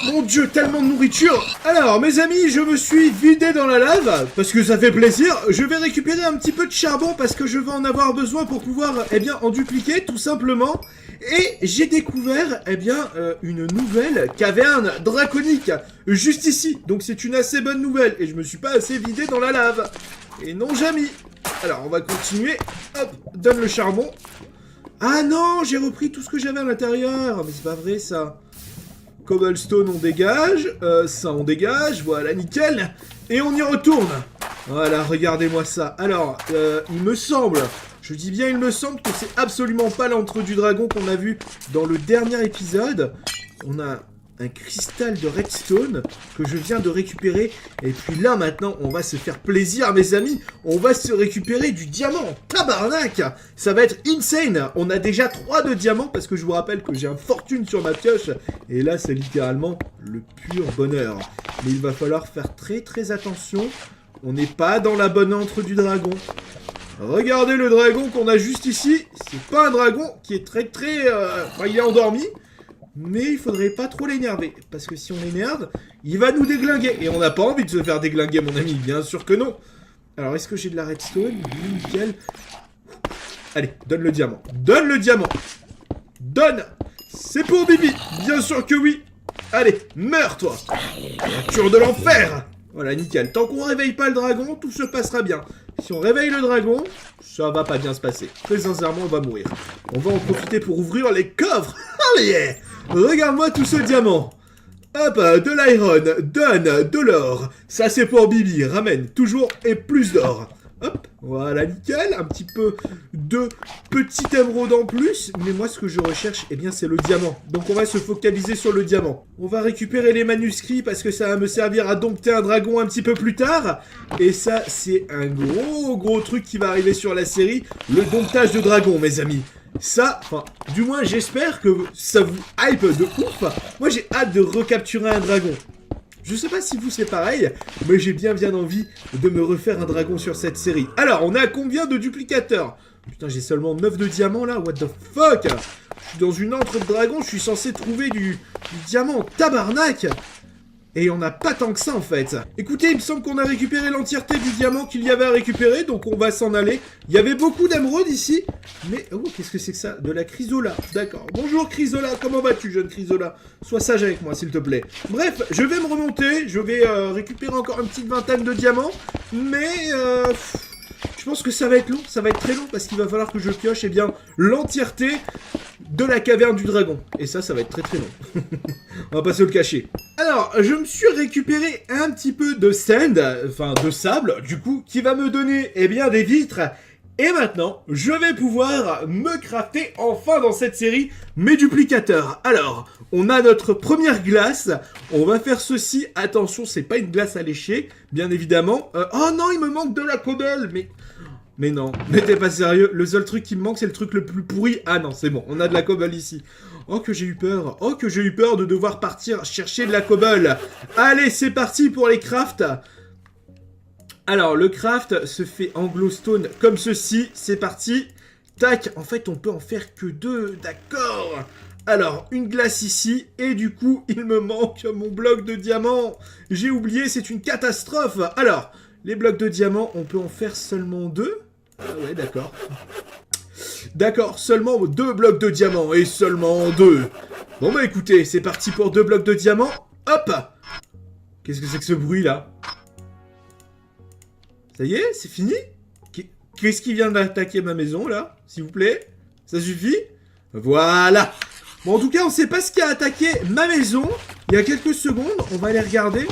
mon Dieu, tellement de nourriture. Alors, mes amis, je me suis vidé dans la lave, parce que ça fait plaisir. Je vais récupérer un petit peu de charbon, parce que je vais en avoir besoin pour pouvoir, eh bien, en dupliquer, tout simplement. Et j'ai découvert, eh bien, une nouvelle caverne draconique, juste ici. Donc c'est une assez bonne nouvelle, et je me suis pas assez vidé dans la lave. Et non, jamais. Alors, on va continuer. Hop, donne le charbon. Ah non, j'ai repris tout ce que j'avais à l'intérieur. Mais c'est pas vrai, ça. Cobblestone, on dégage. Ça, on dégage. Voilà, nickel. Et on y retourne. Voilà, regardez-moi ça. Alors, il me semble... Je dis bien, il me semble que c'est absolument pas l'entre du dragon qu'on a vu dans le dernier épisode. On a un cristal de redstone que je viens de récupérer. Et puis là, maintenant, on va se faire plaisir, mes amis. On va se récupérer du diamant. Tabarnak! Ça va être insane. On a déjà 3 de diamants parce que je vous rappelle que j'ai une fortune sur ma pioche. Et là, c'est littéralement le pur bonheur. Mais il va falloir faire très très attention. On n'est pas dans la bonne entre du dragon. Regardez le dragon qu'on a juste ici. C'est pas un dragon qui est très... Enfin, il est endormi. Mais il faudrait pas trop l'énerver. Parce que si on l'énerve, il va nous déglinguer. Et on n'a pas envie de se faire déglinguer, mon ami. Bien sûr que non. Alors, est-ce que j'ai de la redstone? Oui, nickel. Allez, donne le diamant. Donne le diamant. Donne. C'est pour Bibi. Bien sûr que oui. Allez, meurs, toi. Créature de l'enfer. Voilà, nickel. Tant qu'on réveille pas le dragon, tout se passera bien. Si on réveille le dragon, ça va pas bien se passer. Très sincèrement, on va mourir. On va en profiter pour ouvrir les coffres. Oh yeah! Regarde-moi tout ce diamant. Hop, de l'iron, donne, de l'or. Ça, c'est pour Bibi. Ramène toujours et plus d'or. Hop, voilà, nickel. Un petit peu de petit émeraude en plus. Mais moi, ce que je recherche, eh bien, c'est le diamant. Donc, on va se focaliser sur le diamant. On va récupérer les manuscrits parce que ça va me servir à dompter un dragon un petit peu plus tard. Et ça, c'est un gros truc qui va arriver sur la série. Le domptage de dragon, mes amis. Ça, enfin, du moins, j'espère que ça vous hype de ouf. Moi, j'ai hâte de recapturer un dragon. Je sais pas si vous c'est pareil, mais j'ai bien envie de me refaire un dragon sur cette série. Alors, on est à combien de duplicateurs? Putain, j'ai seulement 9 de diamants là, what the fuck? Je suis dans une entre de dragon, je suis censé trouver du diamant, tabarnak! Et on n'a pas tant que ça en fait. Écoutez, il me semble qu'on a récupéré l'entièreté du diamant qu'il y avait à récupérer, donc on va s'en aller. Il y avait beaucoup d'émeraudes ici, mais... Oh, qu'est-ce que c'est que ça? De la chrysola, d'accord. Bonjour chrysola, comment vas-tu jeune chrysola? Sois sage avec moi s'il te plaît. Bref, je vais me remonter, je vais récupérer encore une petite vingtaine de diamants, mais... je pense que ça va être long, ça va être très long, parce qu'il va falloir que je pioche, eh bien, l'entièreté de la caverne du dragon. Et ça va être très long. On va pas se le cacher. Alors, je me suis récupéré un petit peu de sand, enfin de sable, du coup, qui va me donner, eh bien, des vitres. Et maintenant, je vais pouvoir me crafter enfin dans cette série mes duplicateurs. Alors, on a notre première glace. On va faire ceci. Attention, c'est pas une glace à lécher, bien évidemment. Oh non, il me manque de la cobble, mais non, mais t'es pas sérieux. Le seul truc qui me manque, c'est le truc le plus pourri. Ah non, c'est bon, on a de la cobble ici. Oh, que j'ai eu peur. Oh, que j'ai eu peur de devoir partir chercher de la cobble. Allez, c'est parti pour les crafts. Alors, le craft se fait en glowstone comme ceci. C'est parti. Tac, en fait, on peut en faire que 2. D'accord. Alors, une glace ici. Et du coup, il me manque mon bloc de diamant. J'ai oublié, c'est une catastrophe. Alors, les blocs de diamant, on peut en faire seulement 2. Ah ouais, d'accord. D'accord, seulement 2 blocs de diamant. Et seulement 2. Bon bah écoutez, c'est parti pour 2 blocs de diamant. Hop. Qu'est-ce que c'est que ce bruit là? Ça y est, c'est fini? Qu'est-ce qui vient d'attaquer ma maison, là? S'il vous plaît? Ça suffit? Voilà! Bon, en tout cas, on sait pas ce qui a attaqué ma maison. Il y a quelques secondes, on va aller regarder.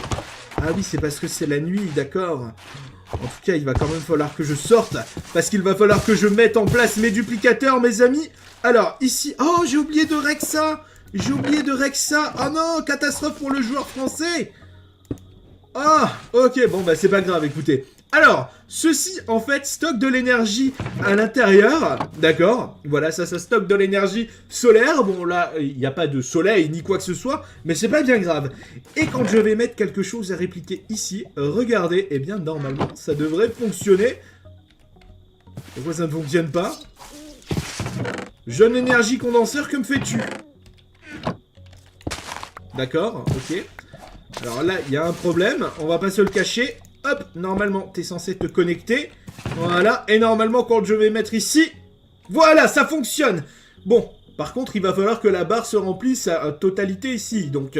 Ah oui, c'est parce que c'est la nuit, d'accord. En tout cas, il va quand même falloir que je sorte. Parce qu'il va falloir que je mette en place mes duplicateurs, mes amis. Alors, ici... Oh, j'ai oublié de rec ça! J'ai oublié de rec ça! Oh non, catastrophe pour le joueur français! Ah, ok, bon, bah c'est pas grave, écoutez. Alors, ceci, en fait, stocke de l'énergie à l'intérieur, d'accord? Voilà, ça stocke de l'énergie solaire. Bon, là, il n'y a pas de soleil ni quoi que ce soit, mais c'est pas bien grave. Et quand je vais mettre quelque chose à répliquer ici, regardez, eh bien, normalement, ça devrait fonctionner. Pourquoi ça ne fonctionne pas? Jeune énergie condenseur, que me fais-tu? D'accord, ok. Alors là, il y a un problème, on va pas se le cacher. Hop, normalement, t'es censé te connecter. Voilà, et normalement, quand je vais mettre ici... Voilà, ça fonctionne. Bon, par contre, il va falloir que la barre se remplisse à totalité ici. Donc,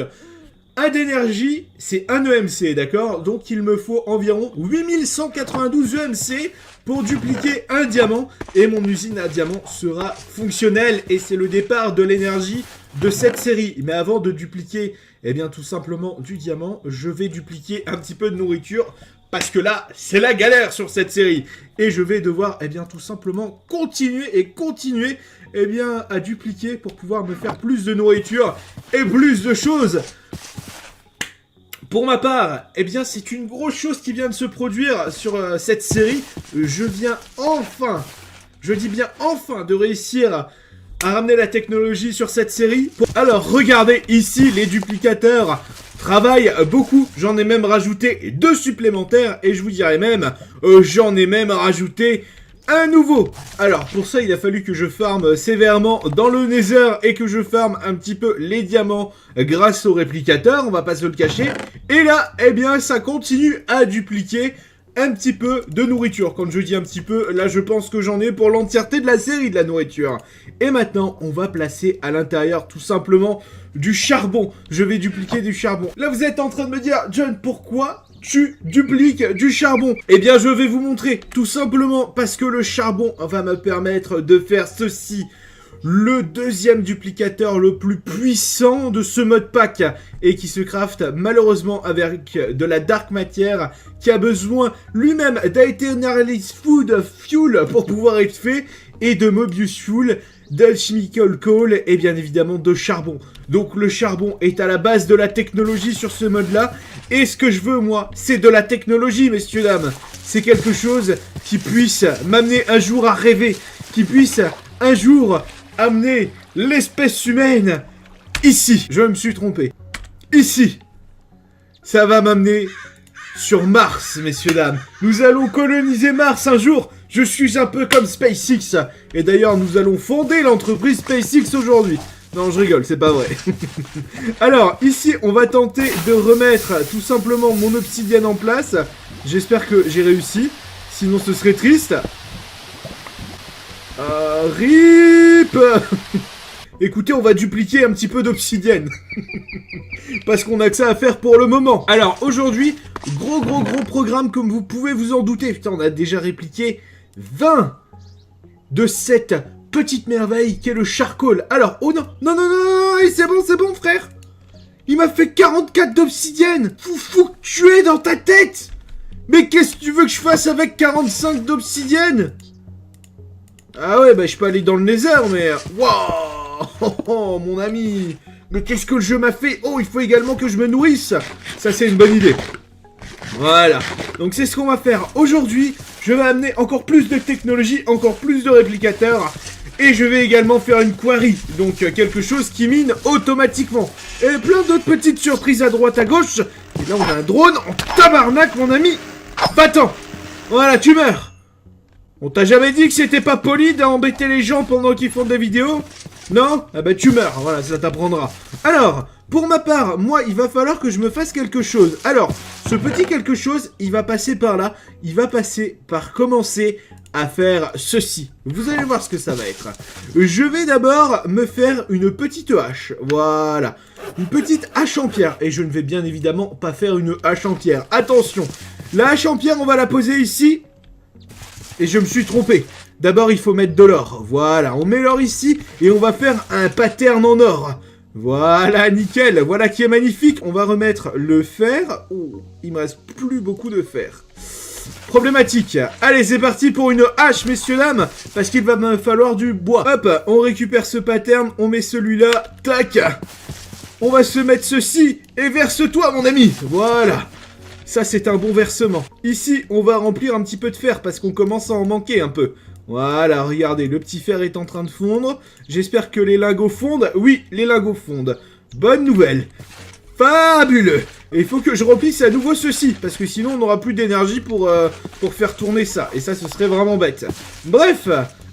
1 d'énergie, c'est 1 EMC, d'accord? Donc, il me faut environ 8192 EMC pour dupliquer un diamant. Et mon usine à diamants sera fonctionnelle. Et c'est le départ de l'énergie de cette série. Mais avant de dupliquer... Eh bien, tout simplement, du diamant, je vais dupliquer un petit peu de nourriture, parce que là, c'est la galère sur cette série. Et je vais devoir, eh bien, tout simplement, continuer, eh bien, à dupliquer pour pouvoir me faire plus de nourriture et plus de choses. Pour ma part, eh bien, c'est une grosse chose qui vient de se produire sur cette série. Je viens enfin, je dis bien enfin, de réussir à ramener la technologie sur cette série. Alors, regardez ici, les duplicateurs travaillent beaucoup. J'en ai même rajouté 2 supplémentaires. Et je vous dirais même, j'en ai même rajouté un nouveau. Alors, pour ça, il a fallu que je farme sévèrement dans le Nether et que je farme un petit peu les diamants grâce au réplicateur. On va pas se le cacher. Et là, eh bien, ça continue à dupliquer un petit peu de nourriture. Quand je dis un petit peu, là je pense que j'en ai pour l'entièreté de la série de la nourriture. Et maintenant, on va placer à l'intérieur tout simplement du charbon. Je vais dupliquer du charbon. Là vous êtes en train de me dire, John, pourquoi tu dupliques du charbon? Eh bien je vais vous montrer, tout simplement parce que le charbon va me permettre de faire ceci. Le deuxième duplicateur le plus puissant de ce mode pack et qui se craft malheureusement avec de la dark matière qui a besoin lui-même d'Aeternalist Food Fuel pour pouvoir être fait et de Mobius Fuel, d'Alchemical Coal et bien évidemment de charbon. Donc le charbon est à la base de la technologie sur ce mode là et ce que je veux moi c'est de la technologie messieurs dames. C'est quelque chose qui puisse m'amener un jour à rêver, qui puisse un jour amener l'espèce humaine ici. Je me suis trompé. Ici. Ça va m'amener sur Mars, messieurs, dames. Nous allons coloniser Mars un jour. Je suis un peu comme SpaceX. Et d'ailleurs, nous allons fonder l'entreprise SpaceX aujourd'hui. Non, je rigole, c'est pas vrai. Alors, ici, on va tenter de remettre tout simplement mon obsidienne en place. J'espère que j'ai réussi. Sinon, ce serait triste. RIP. Écoutez, on va dupliquer un petit peu d'obsidienne. Parce qu'on a que ça à faire pour le moment. Alors, aujourd'hui, gros programme comme vous pouvez vous en douter. Putain, on a déjà répliqué 20 de cette petite merveille qu'est le charcoal. Alors, oh non, c'est bon, frère. Il m'a fait 44 d'obsidienne. Faut que tu es dans ta tête. Mais qu'est-ce que tu veux que je fasse avec 45 d'obsidienne? Ah ouais, bah je peux aller dans le Nether, mais... Waouh, mon ami. Mais qu'est-ce que le jeu m'a fait? Oh, il faut également que je me nourrisse. Ça, c'est une bonne idée. Voilà. Donc, c'est ce qu'on va faire aujourd'hui. Je vais amener encore plus de technologie, encore plus de réplicateurs. Et je vais également faire une quarry. Donc, quelque chose qui mine automatiquement. Et plein d'autres petites surprises à droite, à gauche. Et là, on a un drone en tabarnak, mon ami. Va-t'en. Voilà, tu meurs. On t'a jamais dit que c'était pas poli d'embêter les gens pendant qu'ils font des vidéos? Non? Ah bah tu meurs, voilà, ça t'apprendra. Alors, pour ma part, moi, il va falloir que je me fasse quelque chose. Alors, ce petit quelque chose, il va passer par là. Il va passer par commencer à faire ceci. Vous allez voir ce que ça va être. Je vais d'abord me faire une petite hache. Voilà. Une petite hache en pierre. Et je ne vais bien évidemment pas faire une hache en pierre. Attention. La hache en pierre, on va la poser ici. Et je me suis trompé. D'abord, il faut mettre de l'or. Voilà, on met l'or ici et on va faire un pattern en or. Voilà, nickel. Voilà qui est magnifique. On va remettre le fer. Oh, il me reste plus beaucoup de fer. Problématique. Allez, c'est parti pour une hache, messieurs, dames. Parce qu'il va me falloir du bois. Hop, on récupère ce pattern. On met celui-là. Tac. On va se mettre ceci. Et verse-toi, mon ami. Voilà. Ça, c'est un bon versement. Ici, on va remplir un petit peu de fer parce qu'on commence à en manquer un peu. Voilà, regardez, le petit fer est en train de fondre. J'espère que les lingots fondent. Oui, les lingots fondent. Bonne nouvelle. Fabuleux. Et il faut que je remplisse à nouveau ceci, parce que sinon on n'aura plus d'énergie pour faire tourner ça. Et ça, ce serait vraiment bête. Bref,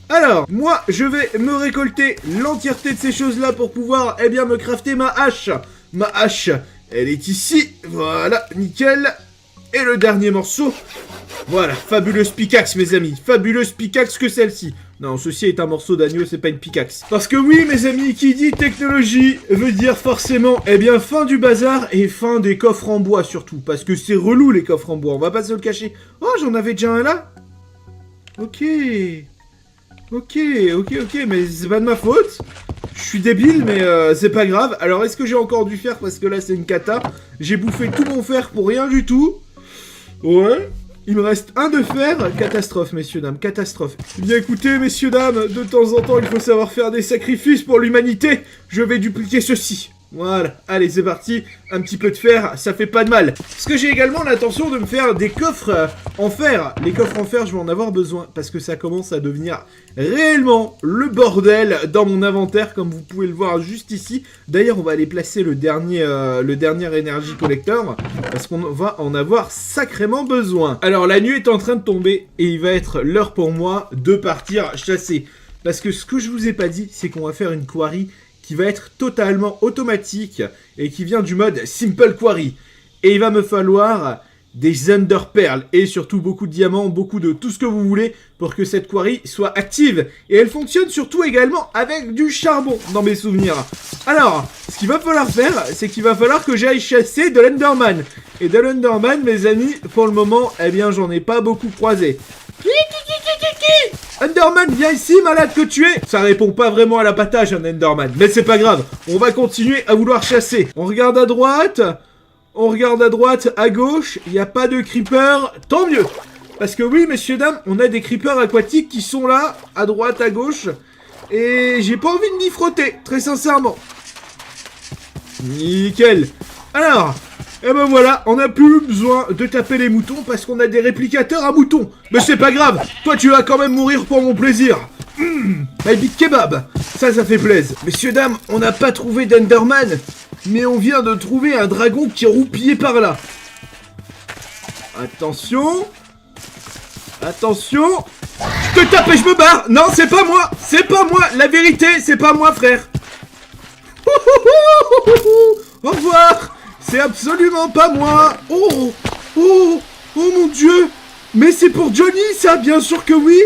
alors, moi, je vais me récolter l'entièreté de ces choses-là pour pouvoir, eh bien, me crafter ma hache. Ma hache, elle est ici. Voilà, nickel. Et le dernier morceau. Voilà, fabuleuse pickaxe, mes amis. Fabuleuse pickaxe que celle-ci. Non, ceci est un morceau d'agneau, c'est pas une pickaxe. Parce que oui, mes amis, qui dit technologie veut dire forcément, eh bien, fin du bazar et fin des coffres en bois, surtout. Parce que c'est relou, les coffres en bois, on va pas se le cacher. Oh, j'en avais déjà un là. Ok, mais c'est pas de ma faute. Je suis débile, mais c'est pas grave. Alors, est-ce que j'ai encore du fer? Parce que là, c'est une cata. J'ai bouffé tout mon fer pour rien du tout. Ouais. Il me reste un de fer. Catastrophe, messieurs, dames, catastrophe. Bien écoutez, messieurs, dames, de temps en temps, il faut savoir faire des sacrifices pour l'humanité. Je vais dupliquer ceci. Voilà, allez, c'est parti. Un petit peu de fer, ça fait pas de mal. Parce que j'ai également l'intention de me faire des coffres en fer. Les coffres en fer, je vais en avoir besoin. Parce que ça commence à devenir réellement le bordel dans mon inventaire, comme vous pouvez le voir juste ici. D'ailleurs, on va aller placer le dernier Energy Collector. Parce qu'on va en avoir sacrément besoin. Alors, la nuit est en train de tomber. Et il va être l'heure pour moi de partir chasser. Parce que ce que je vous ai pas dit, c'est qu'on va faire une quarry qui va être totalement automatique et qui vient du mode Simple Quarry. Et il va me falloir des Ender Pearls et surtout beaucoup de diamants, beaucoup de tout ce que vous voulez pour que cette quarry soit active. Et elle fonctionne surtout également avec du charbon dans mes souvenirs. Alors, ce qu'il va falloir faire, c'est qu'il va falloir que j'aille chasser de l'Enderman. Et de l'Enderman, mes amis, pour le moment, eh bien, j'en ai pas beaucoup croisé. Enderman, viens ici, malade que tu es. Ça répond pas vraiment à l'appâtage, un Enderman. Mais c'est pas grave, on va continuer à vouloir chasser. On regarde à droite, à gauche, il n'y a pas de creeper, tant mieux. Parce que oui, messieurs, dames, on a des creepers aquatiques qui sont là, à droite, à gauche. Et j'ai pas envie de m'y frotter, très sincèrement. Nickel. Alors... et ben voilà, on n'a plus besoin de taper les moutons parce qu'on a des réplicateurs à moutons. Mais c'est pas grave, toi tu vas quand même mourir pour mon plaisir. My big kebab, ça fait plaisir. Messieurs, dames, on n'a pas trouvé d'Enderman, mais on vient de trouver un dragon qui est roupillé par là. Attention. Attention. Je te tape et je me barre. Non, c'est pas moi, la vérité, c'est pas moi, frère. Au revoir. C'est absolument pas moi. Oh mon Dieu. Mais c'est pour Johnny, ça, bien sûr que oui.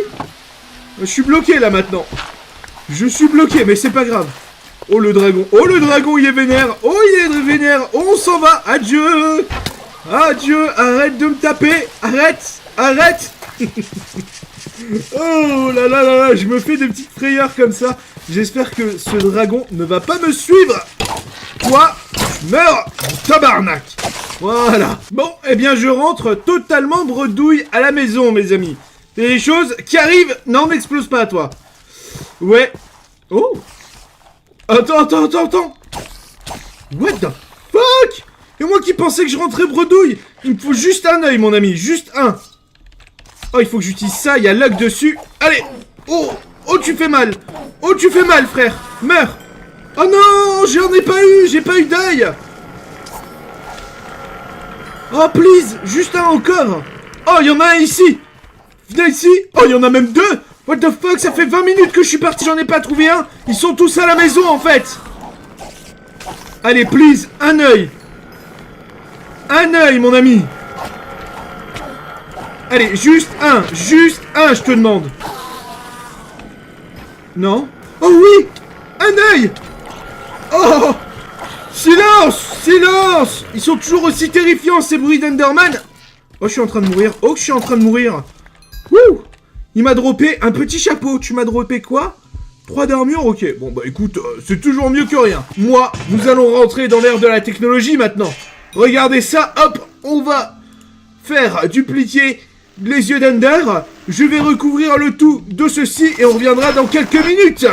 Je suis bloqué, là, maintenant. Je suis bloqué, mais c'est pas grave. Oh, le dragon, il est vénère. Oh, on s'en va. Adieu. Arrête de me taper. Arrête. Oh là là, je me fais des petites frayeurs comme ça. J'espère que ce dragon ne va pas me suivre. Toi, je meurs, tabarnak. Voilà. Bon, eh bien, je rentre totalement bredouille à la maison, mes amis. C'est des choses qui arrivent. Non, n'explose pas, toi. Ouais. Oh. Attends. What the fuck? Et moi qui pensais que je rentrais bredouille. Il me faut juste un œil, mon ami. Juste un. Oh, il faut que j'utilise ça. Il y a lag dessus. Allez. Oh, tu fais mal. Frère. Meurs. Oh non, j'en ai pas eu. J'ai pas eu d'œil. Oh, please. Juste un encore. Oh, il y en a un ici. Venez ici. Oh, il y en a même deux. What the fuck, ça fait 20 minutes que je suis parti, j'en ai pas trouvé un. Ils sont tous à la maison, en fait. Allez, please, un œil. Un œil, mon ami. Allez, juste un, je te demande. Non? Oh oui, un œil. Oh, silence. Ils sont toujours aussi terrifiants, ces bruits d'Enderman. Oh, je suis en train de mourir. Wouh. Il m'a droppé un petit chapeau. Tu m'as droppé quoi? 3 d'armure, ok. Bon, bah écoute, c'est toujours mieux que rien. Moi, nous allons rentrer dans l'ère de la technologie maintenant. Regardez ça, hop, on va faire dupliquer les yeux d'Ender. Je vais recouvrir le tout de ceci et on reviendra dans quelques minutes.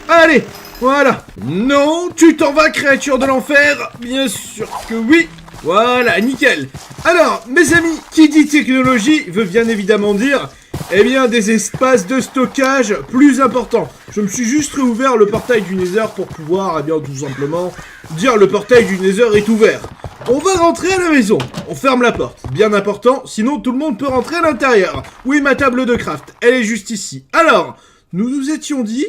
Allez, voilà. Non, tu t'en vas, créature de l'enfer. Bien sûr que oui. Voilà, nickel. Alors, mes amis, qui dit technologie veut bien évidemment dire, eh bien, des espaces de stockage plus importants. Je me suis juste réouvert le portail du Nether pour pouvoir, eh bien, tout simplement, dire le portail du Nether est ouvert. On va rentrer à la maison. On ferme la porte. Bien important, sinon tout le monde peut rentrer à l'intérieur. Oui, ma table de craft, elle est juste ici. Alors, nous nous étions dit...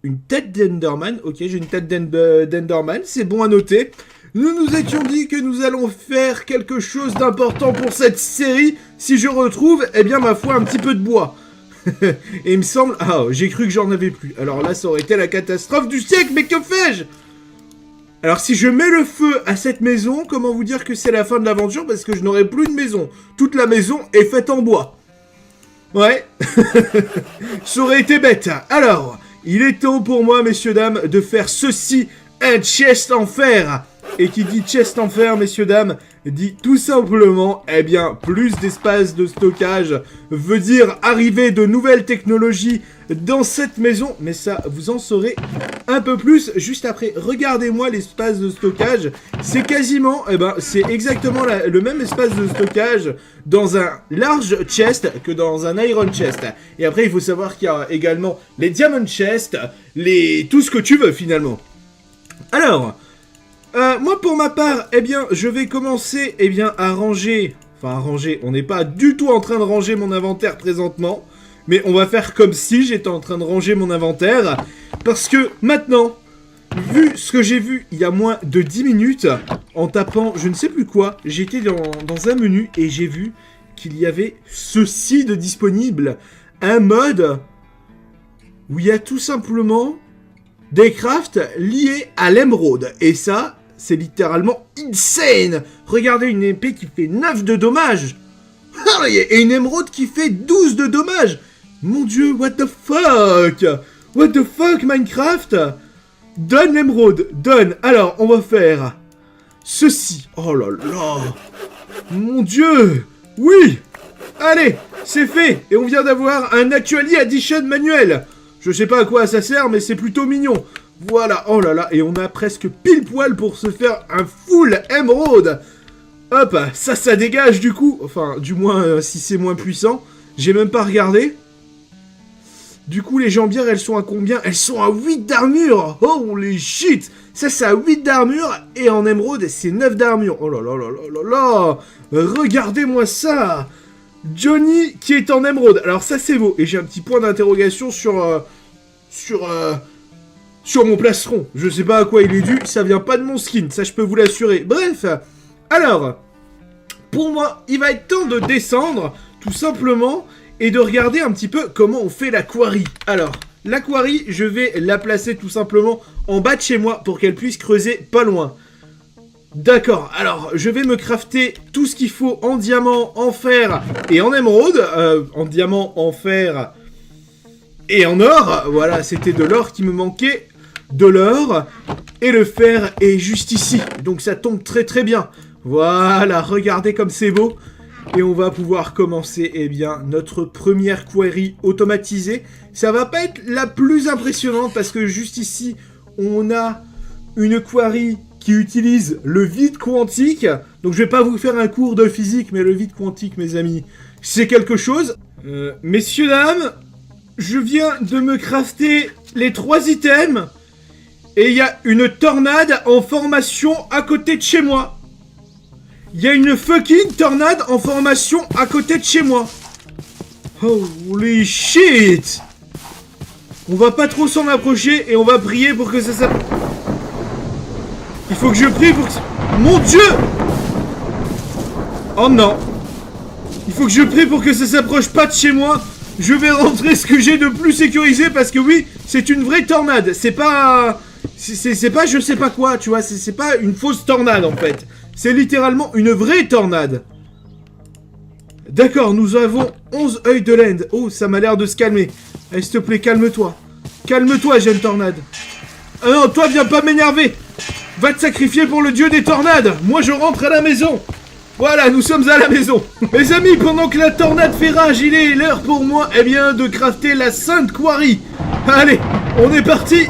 Une tête d'Enderman. Ok, j'ai une tête d'Enderman, c'est bon à noter. Nous nous étions dit que nous allons faire quelque chose d'important pour cette série. Si je retrouve, eh bien, ma foi, un petit peu de bois. Et il me semble... Ah, j'ai cru que j'en avais plus. Alors là, ça aurait été la catastrophe du siècle, mais que fais-je? Alors, si je mets le feu à cette maison, comment vous dire que c'est la fin de l'aventure? Parce que je n'aurai plus de maison. Toute la maison est faite en bois. Ouais. Ça aurait été bête. Alors, il est temps pour moi, messieurs, dames, de faire ceci, un chest en fer. Et qui dit chest en fer, messieurs, dames, dit tout simplement, eh bien, plus d'espace de stockage veut dire arriver de nouvelles technologies dans cette maison. Mais ça, vous en saurez un peu plus juste après. Regardez-moi l'espace de stockage. C'est quasiment, eh ben, c'est exactement le même espace de stockage dans un large chest que dans un iron chest. Et après, il faut savoir qu'il y a également les diamond chests, tout ce que tu veux finalement. Alors... moi, pour ma part, eh bien, je vais commencer, eh bien, à ranger... Enfin, à ranger, on n'est pas du tout en train de ranger mon inventaire présentement. Mais on va faire comme si j'étais en train de ranger mon inventaire. Parce que, maintenant, vu ce que j'ai vu il y a moins de 10 minutes, en tapant je ne sais plus quoi, j'étais dans un menu et j'ai vu qu'il y avait ceci de disponible. Un mode où il y a tout simplement... des crafts liés à l'émeraude. Et ça, c'est littéralement insane. Regardez, une épée qui fait 9 de dommages. Et une émeraude qui fait 12 de dommages. Mon dieu, what the fuck? What the fuck, Minecraft? Donne l'émeraude, donne. Alors, on va faire ceci. Oh là là. Mon dieu. Oui. Allez, c'est fait. Et on vient d'avoir un Actually Addition manuel. Je sais pas à quoi ça sert, mais c'est plutôt mignon. Voilà, oh là là, et on a presque pile poil pour se faire un full émeraude. Hop, ça dégage du coup. Enfin, du moins, si c'est moins puissant. J'ai même pas regardé. Du coup, les jambières, elles sont à combien? Elles sont à 8 d'armure. Holy shit. Ça, c'est à 8 d'armure, et en émeraude, c'est 9 d'armure. Oh là là là là là là. Regardez-moi ça. Johnny qui est en émeraude. Alors ça c'est beau. Et j'ai un petit point d'interrogation sur mon plastron. Je sais pas à quoi il est dû. Ça vient pas de mon skin. Ça je peux vous l'assurer. Bref. Alors. Pour moi, il va être temps de descendre. Tout simplement. Et de regarder un petit peu comment on fait la quarry. Alors. La quarry, je vais la placer tout simplement en bas de chez moi. Pour qu'elle puisse creuser pas loin. D'accord, alors je vais me crafter tout ce qu'il faut en diamant, en fer et en émeraude. En diamant, en fer et en or. Voilà, c'était de l'or qui me manquait. De l'or. Et le fer est juste ici. Donc ça tombe très très bien. Voilà, regardez comme c'est beau. Et on va pouvoir commencer, eh bien, notre première quarry automatisée. Ça va pas être la plus impressionnante parce que juste ici, on a une quarry qui utilise le vide quantique. Donc je vais pas vous faire un cours de physique, mais le vide quantique, mes amis, c'est quelque chose. Messieurs, dames, je viens de me crafter les 3 items. Et il y a une tornade en formation à côté de chez moi. Il y a une fucking tornade en formation à côté de chez moi. Holy shit. On va pas trop s'en approcher et on va prier pour que ça s'approche. Il faut que je prie pour que... Mon dieu! Oh non! Il faut que je prie pour que ça s'approche pas de chez moi. Je vais rentrer ce que j'ai de plus sécurisé parce que oui, c'est une vraie tornade. C'est pas... C'est pas je sais pas quoi, tu vois. C'est pas une fausse tornade en fait. C'est littéralement une vraie tornade. D'accord, nous avons 11 œils de l'end. Oh, ça m'a l'air de se calmer. Allez, s'il te plaît, calme-toi. Calme-toi, jeune tornade. Ah non, toi, viens pas m'énerver. Va te sacrifier pour le dieu des tornades. Moi, je rentre à la maison. Voilà, nous sommes à la maison. Mes amis, pendant que la tornade fait rage, il est l'heure pour moi, eh bien, de crafter la Sainte Quarry. Allez, on est parti.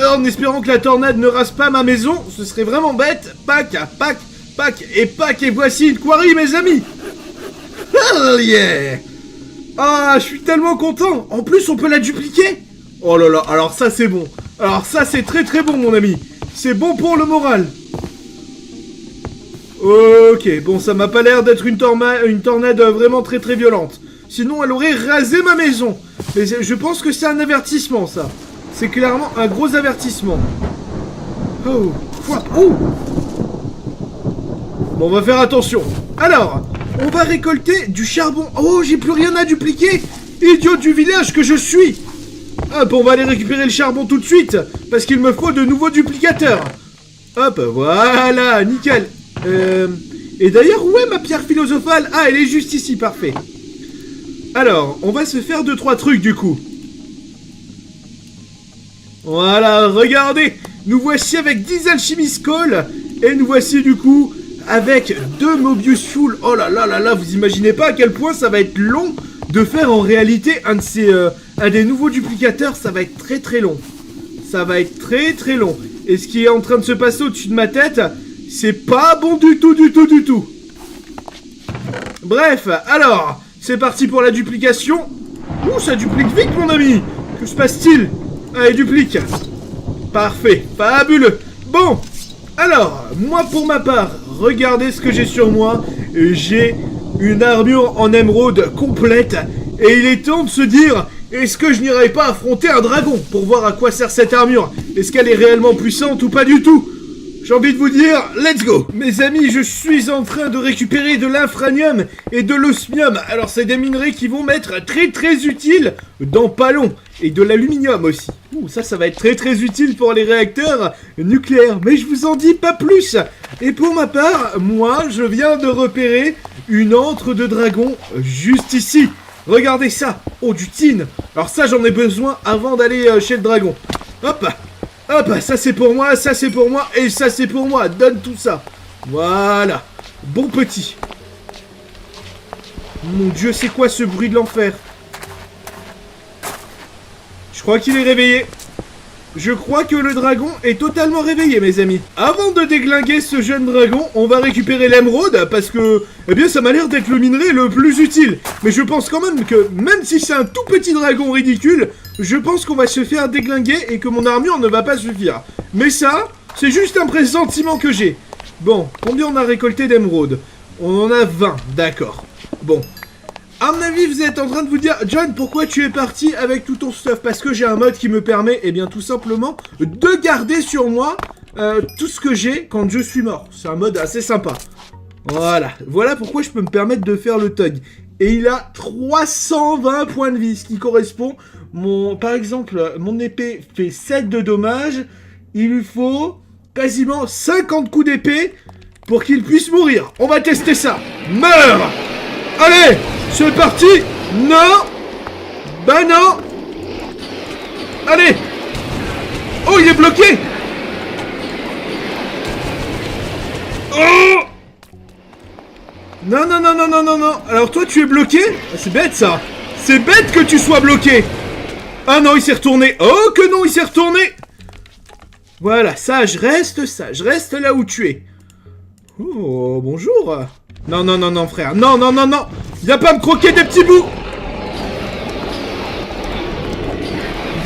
En espérant que la tornade ne rase pas ma maison. Ce serait vraiment bête. Pac, pac, Pac, et voici une quarry, mes amis. Hell yeah. Ah, je suis tellement content. En plus, on peut la dupliquer. Oh là là, alors ça, c'est bon. Alors ça, c'est très très bon, mon ami. C'est bon pour le moral. Ok, bon, ça m'a pas l'air d'être une tornade vraiment très très violente. Sinon, elle aurait rasé ma maison. Mais je pense que c'est un avertissement, ça. C'est clairement un gros avertissement. Oh, oh. Bon, on va faire attention. Alors, on va récolter du charbon. Oh, j'ai plus rien à dupliquer. Idiot du village que je suis. Hop, on va aller récupérer le charbon tout de suite. Parce qu'il me faut de nouveaux duplicateurs. Hop, voilà, nickel. Et d'ailleurs, où est ma pierre philosophale? Ah, elle est juste ici, parfait. Alors, on va se faire 2-3 trucs, du coup. Voilà, regardez. Nous voici avec 10 Alchemist Coal. Et nous voici, du coup, avec 2 Mobius Fuel. Oh là là là là, vous imaginez pas à quel point ça va être long de faire en réalité un des nouveaux duplicateurs. Ça va être très très long. Ça va être très très long. Et ce qui est en train de se passer au-dessus de ma tête, c'est pas bon du tout, du tout, du tout. Bref, alors, c'est parti pour la duplication. Ouh, ça duplique vite, mon ami. Que se passe-t-il? Allez, duplique. Parfait, fabuleux. Bon, alors, moi pour ma part, regardez ce que j'ai sur moi. J'ai une armure en émeraude complète. Et il est temps de se dire, est-ce que je n'irai pas affronter un dragon pour voir à quoi sert cette armure? Est-ce qu'elle est réellement puissante ou pas du tout? J'ai envie de vous dire, let's go. Mes amis, je suis en train de récupérer de l'infranium et de l'osmium. Alors c'est des minerais qui vont m'être très très utiles dans pas long. Et de l'aluminium aussi. Ouh, ça va être très très utile pour les réacteurs nucléaires. Mais je vous en dis pas plus. Et pour ma part, moi, je viens de repérer une antre de dragon juste ici. Regardez ça. Oh, du tin. Alors ça, j'en ai besoin avant d'aller chez le dragon. Hop. Hop, ça c'est pour moi, ça c'est pour moi, et ça c'est pour moi. Donne tout ça. Voilà. Bon petit. Mon Dieu, c'est quoi ce bruit de l'enfer? Je crois qu'il est réveillé. Je crois que le dragon est totalement réveillé, mes amis. Avant de déglinguer ce jeune dragon, on va récupérer l'émeraude, parce que, eh bien, ça m'a l'air d'être le minerai le plus utile. Mais je pense quand même que, même si c'est un tout petit dragon ridicule, je pense qu'on va se faire déglinguer et que mon armure ne va pas suffire. Mais ça, c'est juste un pressentiment que j'ai. Bon, combien on a récolté d'émeraude? On en a 20, d'accord. Bon. À mon avis, vous êtes en train de vous dire, John, pourquoi tu es parti avec tout ton stuff? Parce que j'ai un mode qui me permet, eh bien, tout simplement, de garder sur moi tout ce que j'ai quand je suis mort. C'est un mode assez sympa. Voilà. Voilà pourquoi je peux me permettre de faire le thug. Et il a 320 points de vie, ce qui correspond... Par exemple, mon épée fait 7 de dommages. Il lui faut quasiment 50 coups d'épée pour qu'il puisse mourir. On va tester ça. Meurs! Allez! C'est parti! Non! Bah non! Allez! Oh, il est bloqué! Oh! Non, non, non, non, non, non, non! Alors toi, tu es bloqué? Ah, c'est bête, ça! C'est bête que tu sois bloqué! Ah non, il s'est retourné! Oh que non, il s'est retourné! Voilà, sage, reste là où tu es. Oh, bonjour! Non, non, non, non, frère. Non, non, non, non. Viens pas me croquer des petits bouts.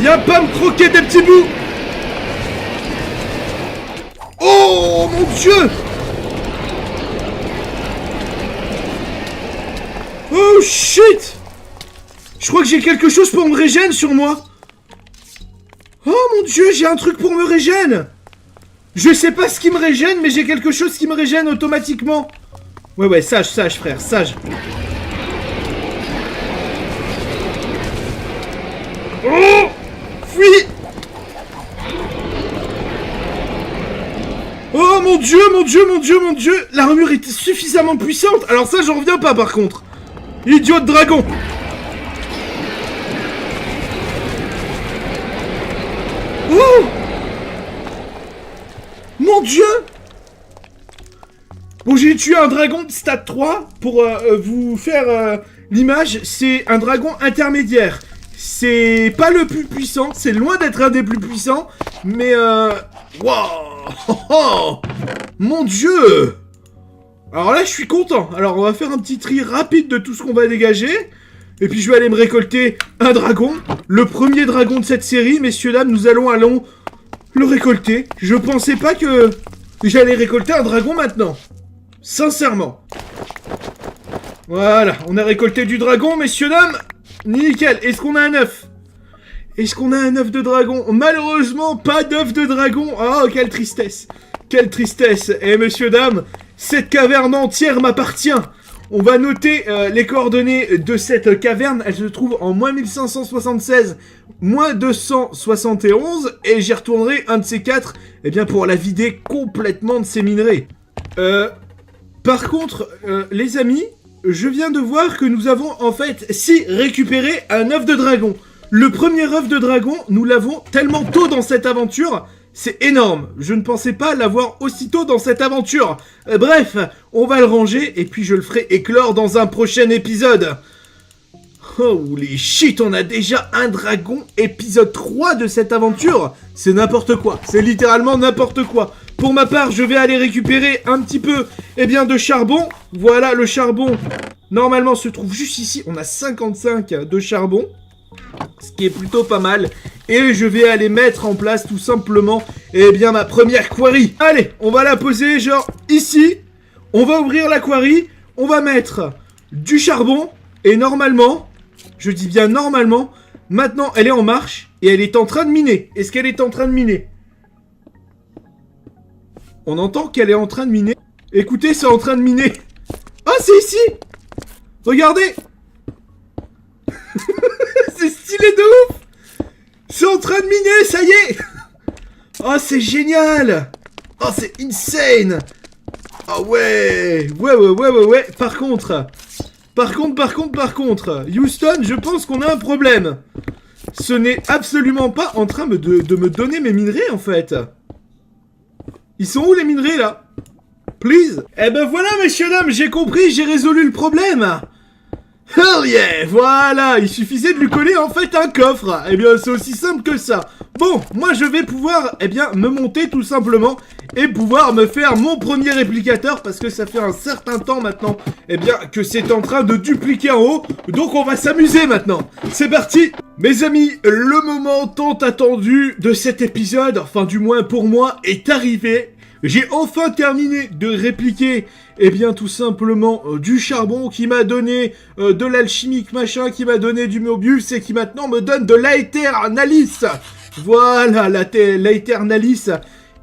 Viens pas me croquer des petits bouts. Oh, mon Dieu. Oh, shit. Je crois que j'ai quelque chose pour me régène sur moi. Oh, mon Dieu, j'ai un truc pour me régène. Je sais pas ce qui me régène, mais j'ai quelque chose qui me régène automatiquement. Ouais, ouais, sage, sage, frère, sage. Oh! Fuis! Oh mon Dieu, mon Dieu, mon Dieu, mon Dieu! L'armure était suffisamment puissante. Alors ça, j'en reviens pas par contre. Idiot de dragon! Oh! Mon Dieu! Bon, j'ai tué un dragon de stade 3 pour vous faire l'image. C'est un dragon intermédiaire. C'est pas le plus puissant, c'est loin d'être un des plus puissants, mais wow! Oh, oh, mon Dieu! Alors là, je suis content. Alors, on va faire un petit tri rapide de tout ce qu'on va dégager. Et puis, je vais aller me récolter un dragon. Le premier dragon de cette série, messieurs, dames, nous allons le récolter. Je pensais pas que j'allais récolter un dragon maintenant. Sincèrement. Voilà, on a récolté du dragon, messieurs, dames. Nickel. Est-ce qu'on a un œuf? Est-ce qu'on a un œuf de dragon? Malheureusement, pas d'œuf de dragon. Oh, quelle tristesse. Quelle tristesse. Et messieurs, dames, cette caverne entière m'appartient. On va noter les coordonnées de cette caverne. Elle se trouve en moins 1576, moins 271. Et j'y retournerai un de ces quatre, eh bien, pour la vider complètement de ces minerais. Par contre, les amis, je viens de voir que nous avons en fait, récupéré un œuf de dragon. Le premier œuf de dragon, nous l'avons tellement tôt dans cette aventure. C'est énorme, je ne pensais pas l'avoir aussitôt dans cette aventure. Bref, on va le ranger et puis je le ferai éclore dans un prochain épisode. Holy shit, on a déjà un dragon, épisode 3 de cette aventure. C'est n'importe quoi, c'est littéralement n'importe quoi. Pour ma part, je vais aller récupérer un petit peu, eh bien, de charbon. Voilà, le charbon, normalement, se trouve juste ici. On a 55 de charbon, ce qui est plutôt pas mal. Et je vais aller mettre en place tout simplement, eh bien, ma première quarry. Allez, on va la poser genre ici. On va ouvrir la quarry. On va mettre du charbon. Et normalement, je dis bien normalement, maintenant elle est en marche et elle est en train de miner. Est-ce qu'elle est en train de miner? On entend qu'elle est en train de miner. Écoutez, c'est en train de miner. Ah, c'est ici. Regardez. C'est stylé de ouf. C'est en train de miner, ça y est. Oh, c'est génial. Oh, c'est insane. Oh ouais. Ouais. Par contre, Houston, je pense qu'on a un problème. Ce n'est absolument pas en train de me donner mes minerais, en fait. Ils sont où, les minerais, là? Please. Eh ben voilà, messieurs, dames, j'ai compris, j'ai résolu le problème. Hell yeah, voilà, il suffisait de lui coller en fait un coffre. Eh bien, c'est aussi simple que ça. Bon, moi je vais pouvoir, eh bien, me monter tout simplement et pouvoir me faire mon premier réplicateur parce que ça fait un certain temps maintenant, eh bien, que c'est en train de dupliquer en haut. Donc on va s'amuser maintenant. C'est parti. Mes amis, le moment tant attendu de cet épisode, enfin du moins pour moi, est arrivé. J'ai enfin terminé de répliquer, eh bien, tout simplement, du charbon qui m'a donné de l'alchimique machin, qui m'a donné du Mobius et qui maintenant me donne de l'Aeternalis. Voilà, l'Aeternalis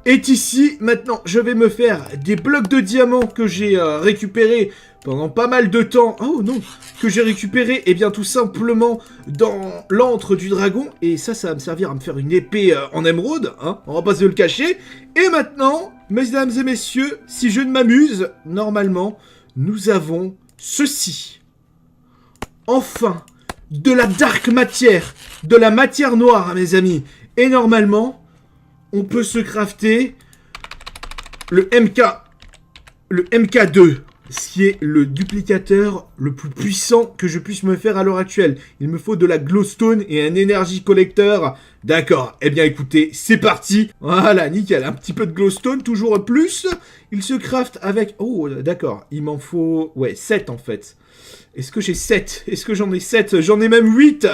est ici. Maintenant, je vais me faire des blocs de diamants que j'ai récupérés pendant pas mal de temps. Oh non, que j'ai récupéré, eh bien, tout simplement dans l'antre du dragon. Et ça va me servir à me faire une épée en émeraude, hein, on va pas se le cacher. Et maintenant, mesdames et messieurs, si je ne m'amuse, normalement, nous avons ceci. Enfin, de la dark matière, de la matière noire, mes amis. Et normalement, on peut se crafter le MK2. Ce qui est le duplicateur le plus puissant que je puisse me faire à l'heure actuelle. Il me faut de la glowstone et un energy collector. D'accord, eh bien écoutez, c'est parti. Voilà, nickel, un petit peu de glowstone, toujours plus. Il se craft avec... Oh, d'accord, il m'en faut... Ouais, 7 en fait. Est-ce que j'ai 7? Est-ce que j'en ai 7? J'en ai même 8.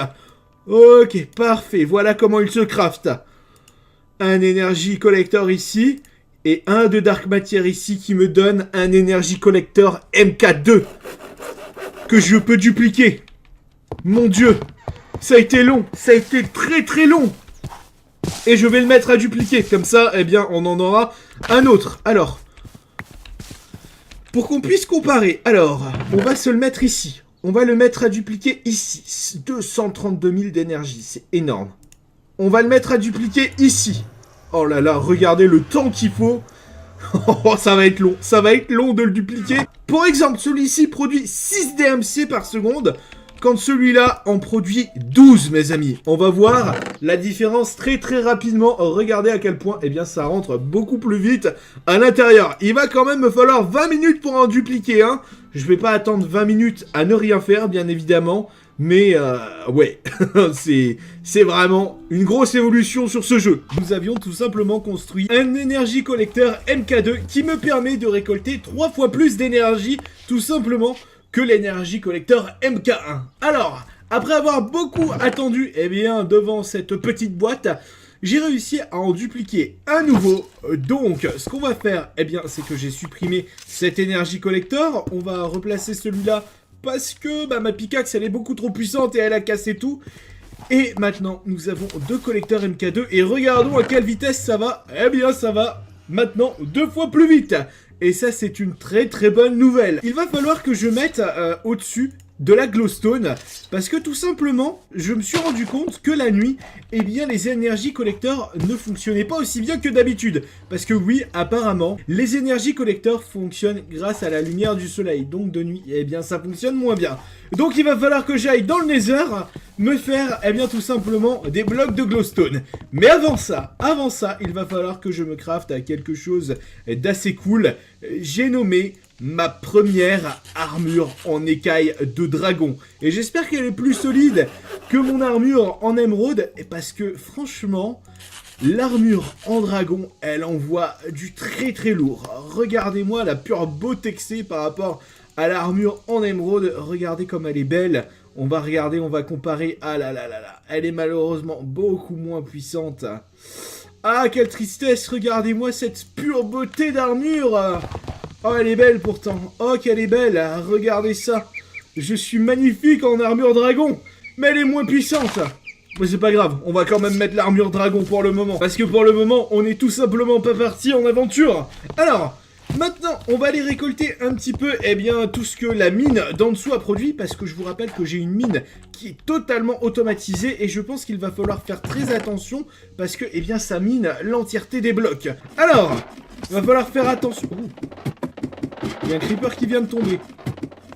Ok, parfait, voilà comment il se craft. Un energy collector ici. Et un de Dark Matière ici qui me donne un Energy Collector MK2 que je peux dupliquer. Mon Dieu, ça a été long, ça a été très très long. Et je vais le mettre à dupliquer, comme ça, eh bien, on en aura un autre. Alors, pour qu'on puisse comparer, alors, on va se le mettre ici. On va le mettre à dupliquer ici. 232 000 d'énergie, c'est énorme. On va le mettre à dupliquer ici. Oh là là, regardez le temps qu'il faut. Oh, ça va être long. Ça va être long de le dupliquer. Pour exemple, celui-ci produit 6 DMC par seconde, quand celui-là en produit 12, mes amis. On va voir la différence très très rapidement. Regardez à quel point, eh bien, ça rentre beaucoup plus vite à l'intérieur. Il va quand même me falloir 20 minutes pour en dupliquer, hein. Je vais pas attendre 20 minutes à ne rien faire, bien évidemment. Mais ouais, c'est vraiment une grosse évolution sur ce jeu. Nous avions tout simplement construit un énergie collecteur MK2 qui me permet de récolter 3 fois plus d'énergie tout simplement que l'énergie collecteur MK1. Alors, après avoir beaucoup attendu, eh bien, devant cette petite boîte, j'ai réussi à en dupliquer un nouveau. Donc, ce qu'on va faire, eh bien, c'est que j'ai supprimé cette énergie collector. On va replacer celui-là parce que ma pickaxe, elle est beaucoup trop puissante et elle a cassé tout. Et maintenant, nous avons 2 collecteurs MK2 et regardons à quelle vitesse ça va. Eh bien, ça va maintenant 2 fois plus vite. Et ça, c'est une très très bonne nouvelle. Il va falloir que je mette au-dessus de la glowstone, parce que tout simplement, je me suis rendu compte que la nuit, eh bien, les énergies collecteurs ne fonctionnaient pas aussi bien que d'habitude. Parce que oui, apparemment, les énergies collecteurs fonctionnent grâce à la lumière du soleil. Donc de nuit, eh bien, ça fonctionne moins bien. Donc il va falloir que j'aille dans le Nether, me faire, eh bien, tout simplement, des blocs de glowstone. Mais avant ça, il va falloir que je me crafte à quelque chose d'assez cool. J'ai nommé ma première armure en écaille de dragon. Et j'espère qu'elle est plus solide que mon armure en émeraude, parce que franchement, l'armure en dragon, elle envoie du très très lourd. Regardez-moi la pure beauté que c'est par rapport à l'armure en émeraude. Regardez comme elle est belle. On va regarder, on va comparer. Ah là là là là, elle est malheureusement beaucoup moins puissante. Ah, quelle tristesse, regardez-moi cette pure beauté d'armure. Oh, elle est belle pourtant. Oh, qu'elle est belle. Regardez ça. Je suis magnifique en armure dragon. Mais elle est moins puissante. Mais c'est pas grave. On va quand même mettre l'armure dragon pour le moment. Parce que pour le moment, on est tout simplement pas parti en aventure. Alors, maintenant, on va aller récolter un petit peu, eh bien, tout ce que la mine d'en dessous a produit. Parce que je vous rappelle que j'ai une mine qui est totalement automatisée. Et je pense qu'il va falloir faire très attention. Parce que, eh bien, ça mine l'entièreté des blocs. Alors, il va falloir faire attention. Ouh. Il y a un creeper qui vient de tomber.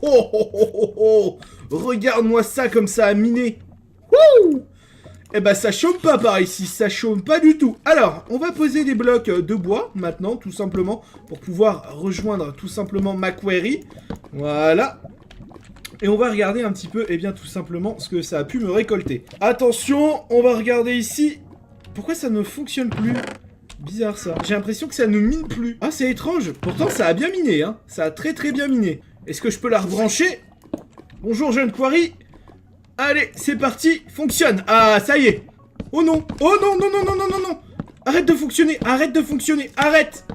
Oh oh oh oh oh. Regarde-moi ça comme ça a miné. Wouh. Eh ben ça chôme pas par ici, ça chôme pas du tout. Alors, on va poser des blocs de bois maintenant, tout simplement, pour pouvoir rejoindre tout simplement ma quarry. Voilà. Et on va regarder un petit peu, eh bien tout simplement, ce que ça a pu me récolter. Attention, on va regarder ici. Pourquoi ça ne fonctionne plus ? Bizarre ça. J'ai l'impression que ça ne mine plus. Ah, c'est étrange. Pourtant, ça a bien miné, hein. Ça a très très bien miné. Est-ce que je peux la rebrancher ? Bonjour, jeune quarry. Allez, c'est parti. Fonctionne. Ah, ça y est. Oh non. Oh non, non, non, non, non, non, non. Arrête de fonctionner. Arrête de fonctionner. Arrête.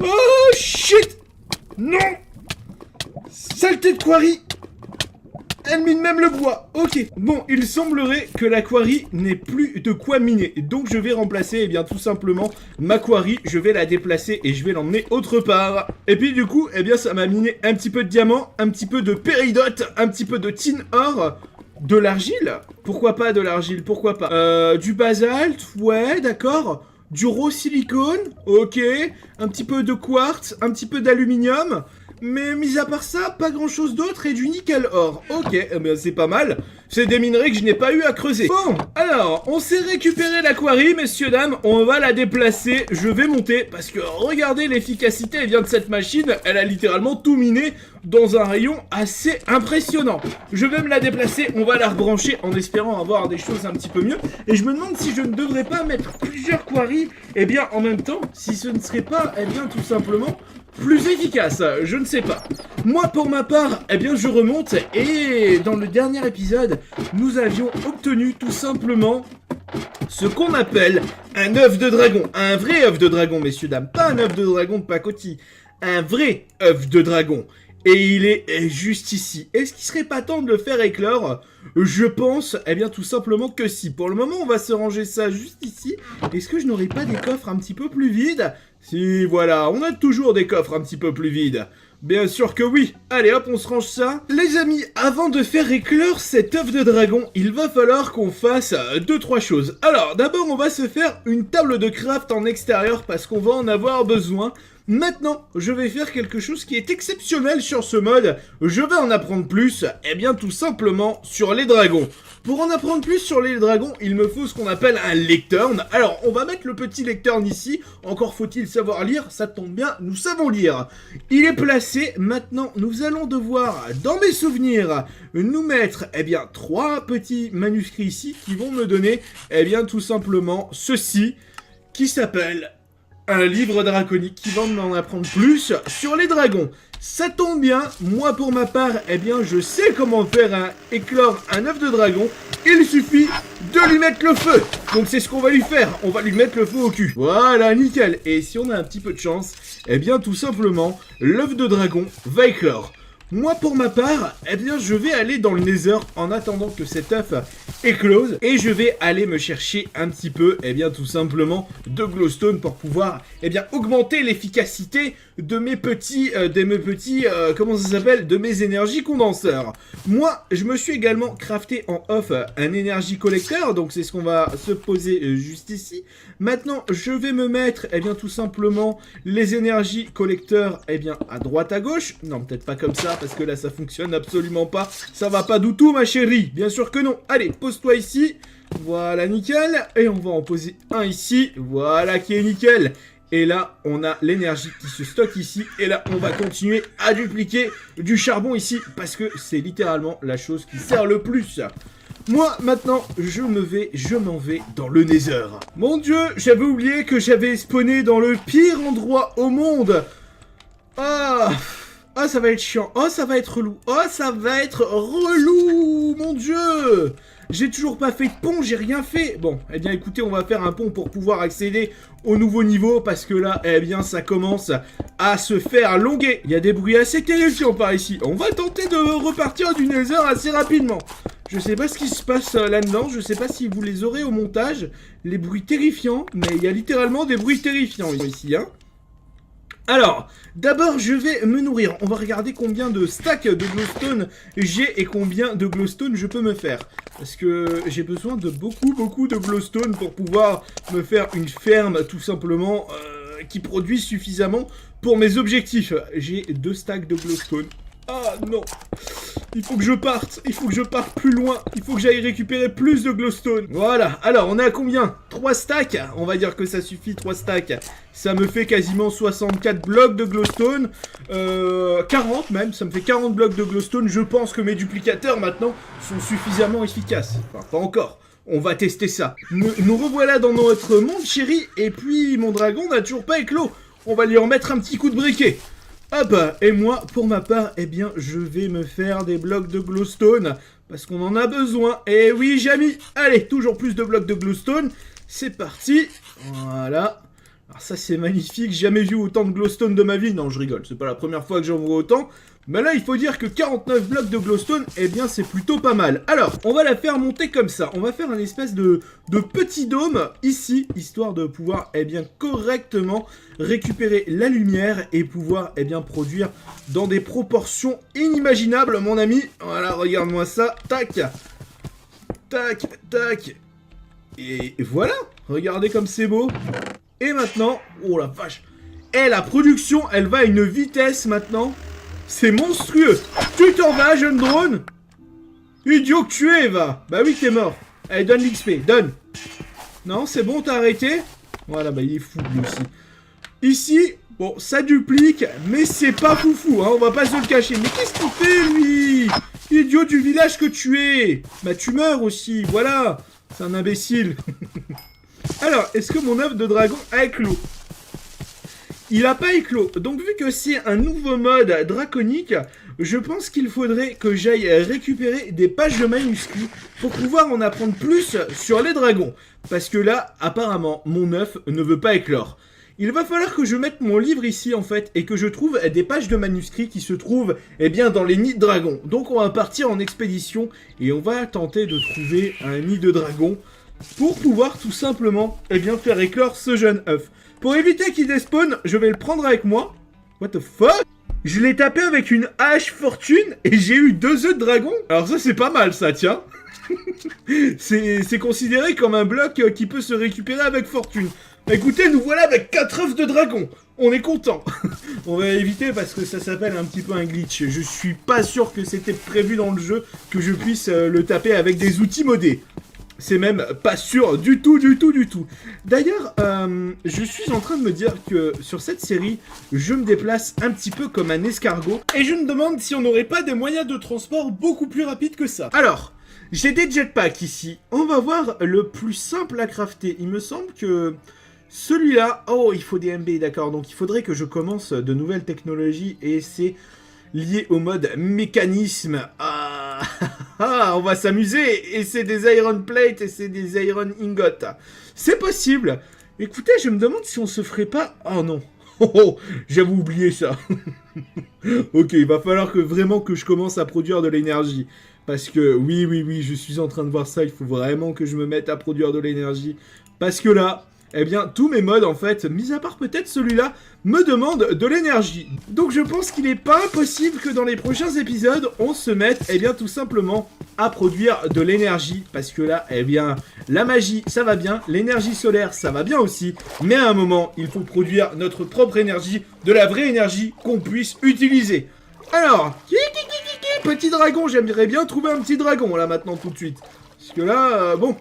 Oh, shit. Non. Saleté de quarry. Elle mine même le bois. Ok. Bon, il semblerait que la quarry n'ait plus de quoi miner. Donc je vais remplacer, eh bien, tout simplement, ma quarry. Je vais la déplacer et je vais l'emmener autre part. Et puis du coup, eh bien, ça m'a miné un petit peu de diamant, un petit peu de péridote, un petit peu de tin or, de l'argile. Pourquoi pas de l'argile? Pourquoi pas du basalte, ouais, d'accord. Du raw silicone, ok. Un petit peu de quartz, un petit peu d'aluminium. Mais mis à part ça, pas grand chose d'autre et du nickel or. Ok, eh bien c'est pas mal. C'est des minerais que je n'ai pas eu à creuser. Bon, alors, on s'est récupéré la quarry, messieurs, dames. On va la déplacer. Je vais monter parce que regardez l'efficacité, eh bien, de cette machine. Elle a littéralement tout miné dans un rayon assez impressionnant. Je vais me la déplacer. On va la rebrancher en espérant avoir des choses un petit peu mieux. Et je me demande si je ne devrais pas mettre plusieurs quarries, eh bien, en même temps, si ce ne serait pas, eh bien, tout simplement plus efficace, je ne sais pas. Moi, pour ma part, eh bien, je remonte et dans le dernier épisode, nous avions obtenu tout simplement ce qu'on appelle un œuf de dragon. Un vrai œuf de dragon, messieurs, dames. Pas un œuf de dragon de pacotille. Un vrai œuf de dragon. Et il est juste ici. Est-ce qu'il serait pas temps de le faire éclore? Je pense, eh bien, tout simplement que si. Pour le moment, on va se ranger ça juste ici. Est-ce que je n'aurais pas des coffres un petit peu plus vides? Si, voilà, on a toujours des coffres un petit peu plus vides. Bien sûr que oui. Allez hop, on se range ça. Les amis, avant de faire éclore cet œuf de dragon, il va falloir qu'on fasse 2-3 choses. Alors, d'abord, on va se faire une table de craft en extérieur parce qu'on va en avoir besoin. Maintenant, je vais faire quelque chose qui est exceptionnel sur ce mode. Je vais en apprendre plus, eh bien tout simplement sur les dragons. Pour en apprendre plus sur les dragons, il me faut ce qu'on appelle un lecturn. Alors, on va mettre le petit lecturn ici. Encore faut-il savoir lire, ça tombe bien, nous savons lire. Il est placé. Maintenant, nous allons devoir, dans mes souvenirs, nous mettre, eh bien, 3 petits manuscrits ici qui vont me donner, eh bien, tout simplement ceci, qui s'appelle un livre draconique qui va m'en apprendre plus sur les dragons. Ça tombe bien, moi pour ma part, eh bien je sais comment faire éclore un œuf de dragon. Il suffit de lui mettre le feu. Donc c'est ce qu'on va lui faire, on va lui mettre le feu au cul. Voilà, nickel. Et si on a un petit peu de chance, eh bien tout simplement, l'œuf de dragon va éclore. Moi, pour ma part, eh bien, je vais aller dans le Nether en attendant que cet œuf éclose. Et je vais aller me chercher un petit peu, eh bien, tout simplement, de glowstone pour pouvoir, eh bien, augmenter l'efficacité de mes petits, comment ça s'appelle, de mes énergies condenseurs. Moi, je me suis également crafté en off un énergie collecteur, donc c'est ce qu'on va se poser juste ici. Maintenant, je vais me mettre, eh bien, tout simplement, les énergies collecteurs, eh bien, à droite, à gauche. Non, peut-être pas comme ça, parce que là, ça fonctionne absolument pas. Ça va pas du tout, ma chérie. Bien sûr que non. Allez, pose-toi ici. Voilà, nickel. Et on va en poser un ici. Voilà, qui est nickel. Et là, on a l'énergie qui se stocke ici. Et là, on va continuer à dupliquer du charbon ici, parce que c'est littéralement la chose qui sert le plus. Moi, maintenant, je m'en vais dans le Nether. Mon Dieu, j'avais oublié que j'avais spawné dans le pire endroit au monde. Ah, ça va être chiant. Oh, ça va être relou. Oh, ça va être relou, mon Dieu. J'ai toujours pas fait de pont, j'ai rien fait. Bon, eh bien, écoutez, on va faire un pont pour pouvoir accéder au nouveau niveau, parce que là, eh bien, ça commence à se faire longuer. Il y a des bruits assez terrifiants par ici. On va tenter de repartir du Nether assez rapidement. Je sais pas ce qui se passe là-dedans, je sais pas si vous les aurez au montage, les bruits terrifiants, mais il y a littéralement des bruits terrifiants ici, hein. Alors, d'abord, je vais me nourrir. On va regarder combien de stacks de glowstone j'ai et combien de glowstone je peux me faire. Parce que j'ai besoin de beaucoup de glowstone pour pouvoir me faire une ferme, tout simplement, qui produit suffisamment pour mes objectifs. J'ai 2 stacks de glowstone. Ah non, il faut que je parte plus loin, il faut que j'aille récupérer plus de glowstone. Voilà, alors on est à combien? 3 stacks, on va dire que ça suffit, 3 stacks. Ça me fait quasiment 64 blocs de glowstone, 40 même, ça me fait 40 blocs de glowstone. Je pense que mes duplicateurs maintenant sont suffisamment efficaces, enfin pas encore. On va tester ça. Nous revoilà dans notre monde chéri, et puis mon dragon n'a toujours pas éclos. On va lui en mettre un petit coup de briquet. Hop, et moi, pour ma part, eh bien, je vais me faire des blocs de glowstone, parce qu'on en a besoin. Et oui, j'ai mis, allez, toujours plus de blocs de glowstone. C'est parti, voilà. Alors ça, c'est magnifique, j'ai jamais vu autant de glowstone de ma vie. Non, je rigole, c'est pas la première fois que j'en vois autant. Mais là, il faut dire que 49 blocs de glowstone, eh bien, c'est plutôt pas mal. Alors, on va la faire monter comme ça. On va faire un espèce de petit dôme ici, histoire de pouvoir, eh bien, correctement récupérer la lumière et pouvoir, eh bien, produire dans des proportions inimaginables, mon ami. Voilà, regarde-moi ça. Tac. Tac, tac. Et voilà. Regardez comme c'est beau. Et maintenant, oh la vache. Et la production, elle va à une vitesse maintenant. C'est monstrueux. Tu t'en vas, jeune drone? Idiot que tu es, va. Bah oui, t'es mort. Allez, donne l'XP, donne. Non, c'est bon, t'as arrêté? Voilà, bah il est fou, lui aussi. Ici, bon, ça duplique, mais c'est pas foufou, hein, on va pas se le cacher. Mais qu'est-ce qu'il fait, lui? Idiot du village que tu es. Bah tu meurs aussi, voilà. C'est un imbécile. Alors, est-ce que mon œuf de dragon a éclos? Il a pas éclos, donc vu que c'est un nouveau mode draconique, je pense qu'il faudrait que j'aille récupérer des pages de manuscrits pour pouvoir en apprendre plus sur les dragons. Parce que là, apparemment, mon œuf ne veut pas éclore. Il va falloir que je mette mon livre ici en fait, et que je trouve des pages de manuscrits qui se trouvent, eh bien, dans les nids de dragons. Donc on va partir en expédition, et on va tenter de trouver un nid de dragon, pour pouvoir tout simplement, eh bien, faire éclore ce jeune œuf. Pour éviter qu'il despawn, je vais le prendre avec moi. What the fuck? Je l'ai tapé avec une hache fortune et j'ai eu 2 œufs de dragon. Alors ça, c'est pas mal, ça, tiens. C'est considéré comme un bloc qui peut se récupérer avec fortune. Écoutez, nous voilà avec 4 œufs de dragon. On est content. On va éviter parce que ça s'appelle un petit peu un glitch. Je suis pas sûr que c'était prévu dans le jeu que je puisse le taper avec des outils modés. C'est même pas sûr du tout. D'ailleurs, je suis en train de me dire que sur cette série, je me déplace un petit peu comme un escargot. Et je me demande si on n'aurait pas des moyens de transport beaucoup plus rapides que ça. Alors, j'ai des jetpacks ici. On va voir le plus simple à crafter. Il me semble que celui-là... Oh, il faut des MB, d'accord. Donc il faudrait que je commence de nouvelles technologies et c'est lié au mode mécanisme. On va s'amuser. Et c'est des iron plates et c'est des iron ingots. C'est possible. Écoutez, je me demande si on se ferait pas... Oh non. Oh, j'avais oublié ça. Ok, il va falloir vraiment que je commence à produire de l'énergie. Parce que, oui, je suis en train de voir ça. Il faut vraiment que je me mette à produire de l'énergie. Parce que là... Eh bien, tous mes mods, en fait, mis à part peut-être celui-là, me demandent de l'énergie. Donc je pense qu'il n'est pas impossible que dans les prochains épisodes, on se mette, eh bien, tout simplement à produire de l'énergie. Parce que là, eh bien, la magie, ça va bien, l'énergie solaire, ça va bien aussi. Mais à un moment, il faut produire notre propre énergie, de la vraie énergie qu'on puisse utiliser. Alors, petit dragon, j'aimerais bien trouver un petit dragon, là, maintenant, tout de suite. Parce que là, bon...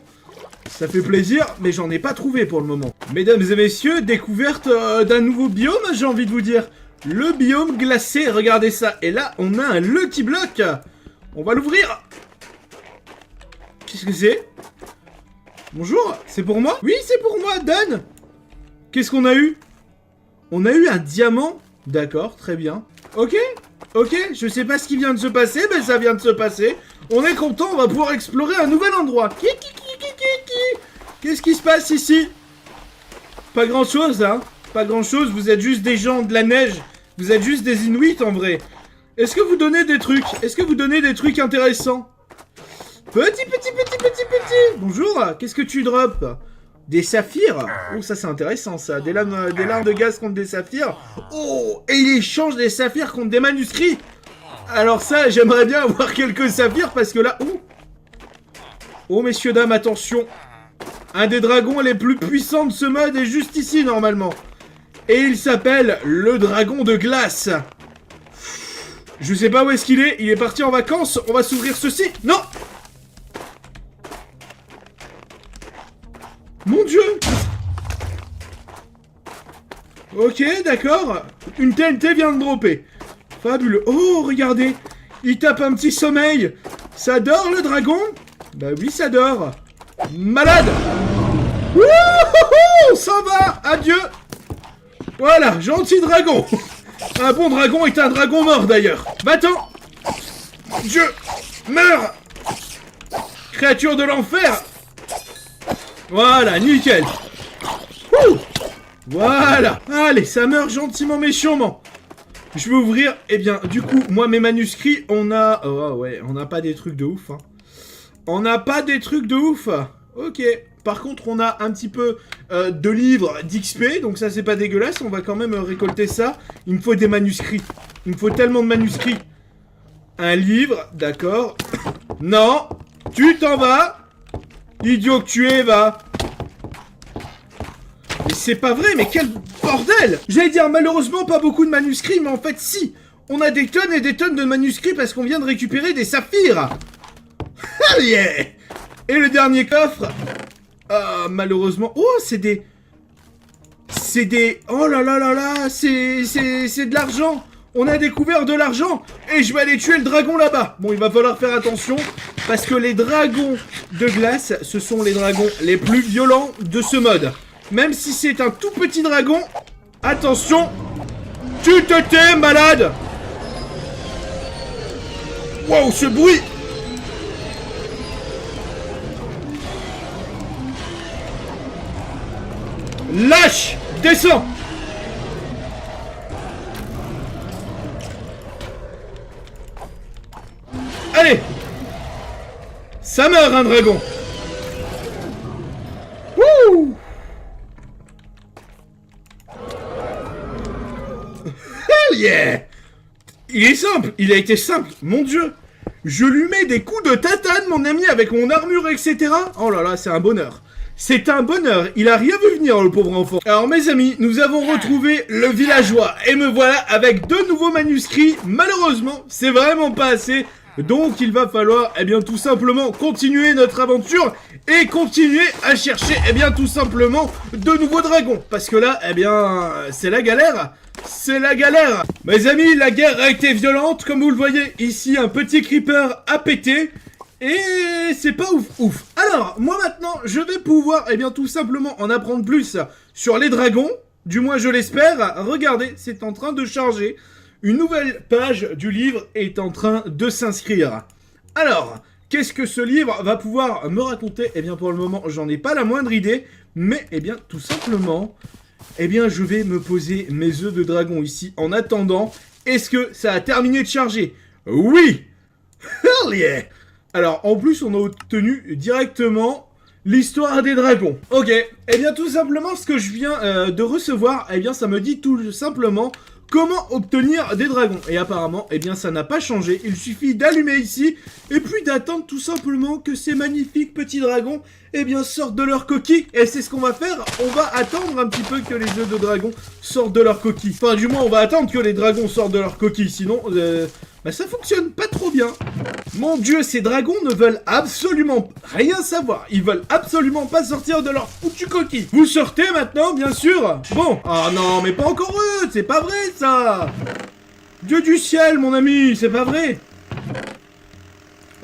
Ça fait plaisir, mais j'en ai pas trouvé pour le moment. Mesdames et messieurs, découverte d'un nouveau biome, j'ai envie de vous dire. Le biome glacé, regardez ça. Et là, on a un Lucky Block. On va l'ouvrir. Qu'est-ce que c'est? Bonjour, c'est pour moi? Oui, c'est pour moi, donne. Qu'est-ce qu'on a eu? On a eu un diamant. D'accord, très bien. Ok, je sais pas ce qui vient de se passer, mais ça vient de se passer. On est content, on va pouvoir explorer un nouvel endroit. Qu'est-ce qui se passe ici? Pas grand chose, hein. Pas grand chose, vous êtes juste des gens de la neige. Vous êtes juste des Inuits en vrai. Est-ce que vous donnez des trucs? Est-ce que vous donnez des trucs intéressants? Petit. Bonjour, qu'est-ce que tu drops? Des saphirs? Oh, ça c'est intéressant ça. Des lames de gaz contre des saphirs. Oh, et il échange des saphirs contre des manuscrits. Alors ça, j'aimerais bien avoir quelques saphirs parce que là... Oh, messieurs, dames, attention. Un des dragons les plus puissants de ce mode est juste ici, normalement. Et il s'appelle le dragon de glace. Je sais pas où est-ce qu'il est. Il est parti en vacances. On va s'ouvrir ceci. Non! Mon Dieu! Ok, d'accord. Une TNT vient de dropper. Fabuleux. Oh, regardez. Il tape un petit sommeil. Ça dort, le dragon? Bah oui, ça dort. Malade! Wouhou! Ça va! Adieu! Voilà, gentil dragon. Un bon dragon est un dragon mort, d'ailleurs. Va-t'en! Je meurs! Créature de l'enfer! Voilà, nickel. Ouh! Voilà. Allez, ça meurt gentiment méchamment. Je vais ouvrir. Eh bien, du coup, moi, mes manuscrits, on a... Oh, ouais, on n'a pas des trucs de ouf, hein. On n'a pas des trucs de ouf. Ok. Par contre, on a un petit peu de livres d'XP. Donc ça, c'est pas dégueulasse. On va quand même récolter ça. Il me faut des manuscrits. Il me faut tellement de manuscrits. Un livre, d'accord. Non. Tu t'en vas. Idiot que tu es, va. Mais c'est pas vrai, mais quel bordel! J'allais dire, malheureusement, pas beaucoup de manuscrits, mais en fait, si. On a des tonnes et des tonnes de manuscrits parce qu'on vient de récupérer des saphirs. Ah yeah! Et le dernier coffre. Ah, malheureusement. Oh, c'est des... C'est des... Oh là là là là, c'est de l'argent. On a découvert de l'argent. Et je vais aller tuer le dragon là-bas. Bon, il va falloir faire attention. Parce que les dragons de glace, ce sont les dragons les plus violents de ce mode. Même si c'est un tout petit dragon, attention, tu te tais, malade. Wow, ce bruit. Lâche, descends. Allez. Ça meurt, un dragon. Wouh. Hell yeah. Il est simple, il a été simple, mon dieu. Je lui mets des coups de tatane, mon ami, avec mon armure, etc. Oh là là, c'est un bonheur. C'est un bonheur, il a rien vu venir le pauvre enfant. Alors mes amis, nous avons retrouvé le villageois et me voilà avec 2 nouveaux manuscrits. Malheureusement, c'est vraiment pas assez. Donc il va falloir, eh bien tout simplement continuer notre aventure et continuer à chercher, eh bien tout simplement de nouveaux dragons. Parce que là, eh bien, c'est la galère. C'est la galère. Mes amis, la guerre a été violente. Comme vous le voyez, ici, un petit creeper a pété. Et c'est pas ouf. Alors, moi maintenant, je vais pouvoir, eh bien tout simplement en apprendre plus sur les dragons. Du moins, je l'espère. Regardez, c'est en train de charger. Une nouvelle page du livre est en train de s'inscrire. Alors, qu'est-ce que ce livre va pouvoir me raconter? Eh bien, pour le moment, j'en ai pas la moindre idée. Mais, eh bien, tout simplement, eh bien, je vais me poser mes œufs de dragon ici. En attendant, est-ce que ça a terminé de charger? Oui! Hell yeah! Alors, en plus, on a obtenu directement l'histoire des dragons. Ok, eh bien, tout simplement, ce que je viens de recevoir, eh bien, ça me dit tout simplement comment obtenir des dragons. Et apparemment, eh bien, ça n'a pas changé. Il suffit d'allumer ici, et puis d'attendre tout simplement que ces magnifiques petits dragons, eh bien, sortent de leur coquille. Et c'est ce qu'on va faire. On va attendre un petit peu que les œufs de dragon sortent de leur coquille. Enfin, du moins, on va attendre que les dragons sortent de leur coquille. Sinon, bah, ça fonctionne pas trop bien. Mon Dieu, ces dragons ne veulent absolument rien savoir. Ils veulent absolument pas sortir de leur foutu coquille. Vous sortez maintenant, bien sûr. Bon. Ah non, mais pas encore eux. C'est pas vrai, ça. Dieu du ciel, mon ami. C'est pas vrai.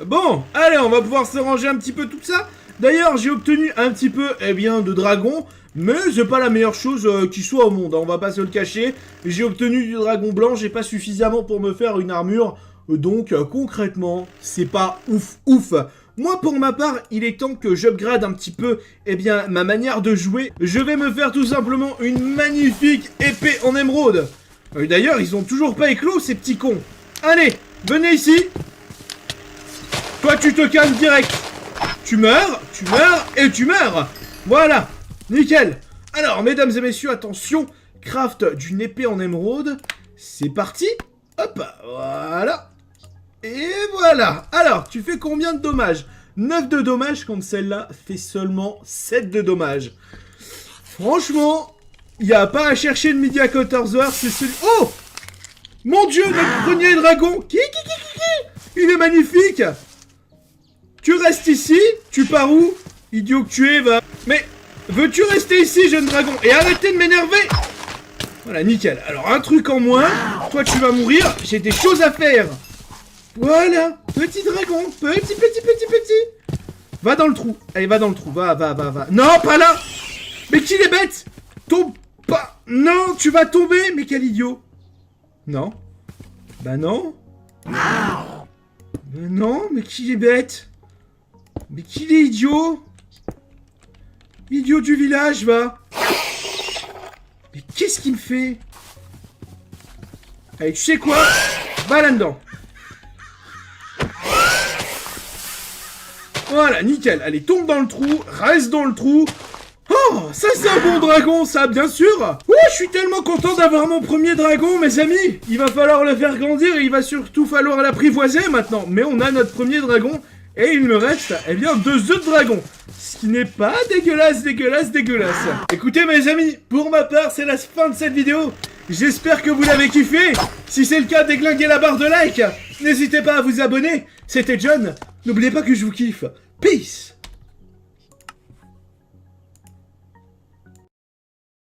Bon, allez, on va pouvoir se ranger un petit peu tout ça. D'ailleurs, j'ai obtenu un petit peu, eh bien, de dragons. Mais c'est pas la meilleure chose qui soit au monde, hein, on va pas se le cacher. J'ai obtenu du dragon blanc, j'ai pas suffisamment pour me faire une armure. Donc concrètement, c'est pas ouf. Moi pour ma part, il est temps que j'upgrade un petit peu, eh bien, ma manière de jouer. Je vais me faire tout simplement une magnifique épée en émeraude. D'ailleurs, ils ont toujours pas éclos ces petits cons. Allez, venez ici. Toi tu te calmes direct. Tu meurs et tu meurs. Voilà. Nickel. Alors, mesdames et messieurs, attention. Craft d'une épée en émeraude. C'est parti. Hop, voilà. Et voilà. Alors, tu fais combien de dommages? 9 de dommages quand celle-là fait seulement 7 de dommages. Franchement, il n'y a pas à chercher le midi à 14h. C'est celui... Oh! Mon Dieu, notre premier dragon. Il est magnifique. Tu restes ici. Tu pars où? Idiot que tu es, va. Mais... veux-tu rester ici, jeune dragon? Et arrêtez de m'énerver! Voilà, nickel. Alors, un truc en moins. Toi, tu vas mourir. J'ai des choses à faire. Voilà. Petit dragon. Petit. Va dans le trou. Allez, va dans le trou. Va. Non, pas là! Mais qu'il est bête! Tombe pas! Non, tu vas tomber! Mais quel idiot! Non. Bah non. Mais non, mais qui est bête? Mais qu'il est idiot! Idiot du village, va! Mais qu'est-ce qu'il me fait? Allez, tu sais quoi? Va là-dedans. Voilà, nickel. Allez, tombe dans le trou, reste dans le trou. Oh, ça c'est un bon dragon, ça, bien sûr. Oh, je suis tellement content d'avoir mon premier dragon, mes amis. Il va falloir le faire grandir et il va surtout falloir l'apprivoiser maintenant. Mais on a notre premier dragon. Et il me reste, eh bien, 2 œufs de dragon. Ce qui n'est pas dégueulasse. Écoutez, mes amis, pour ma part, c'est la fin de cette vidéo. J'espère que vous l'avez kiffé. Si c'est le cas, déglinguez la barre de like. N'hésitez pas à vous abonner. C'était John. N'oubliez pas que je vous kiffe. Peace.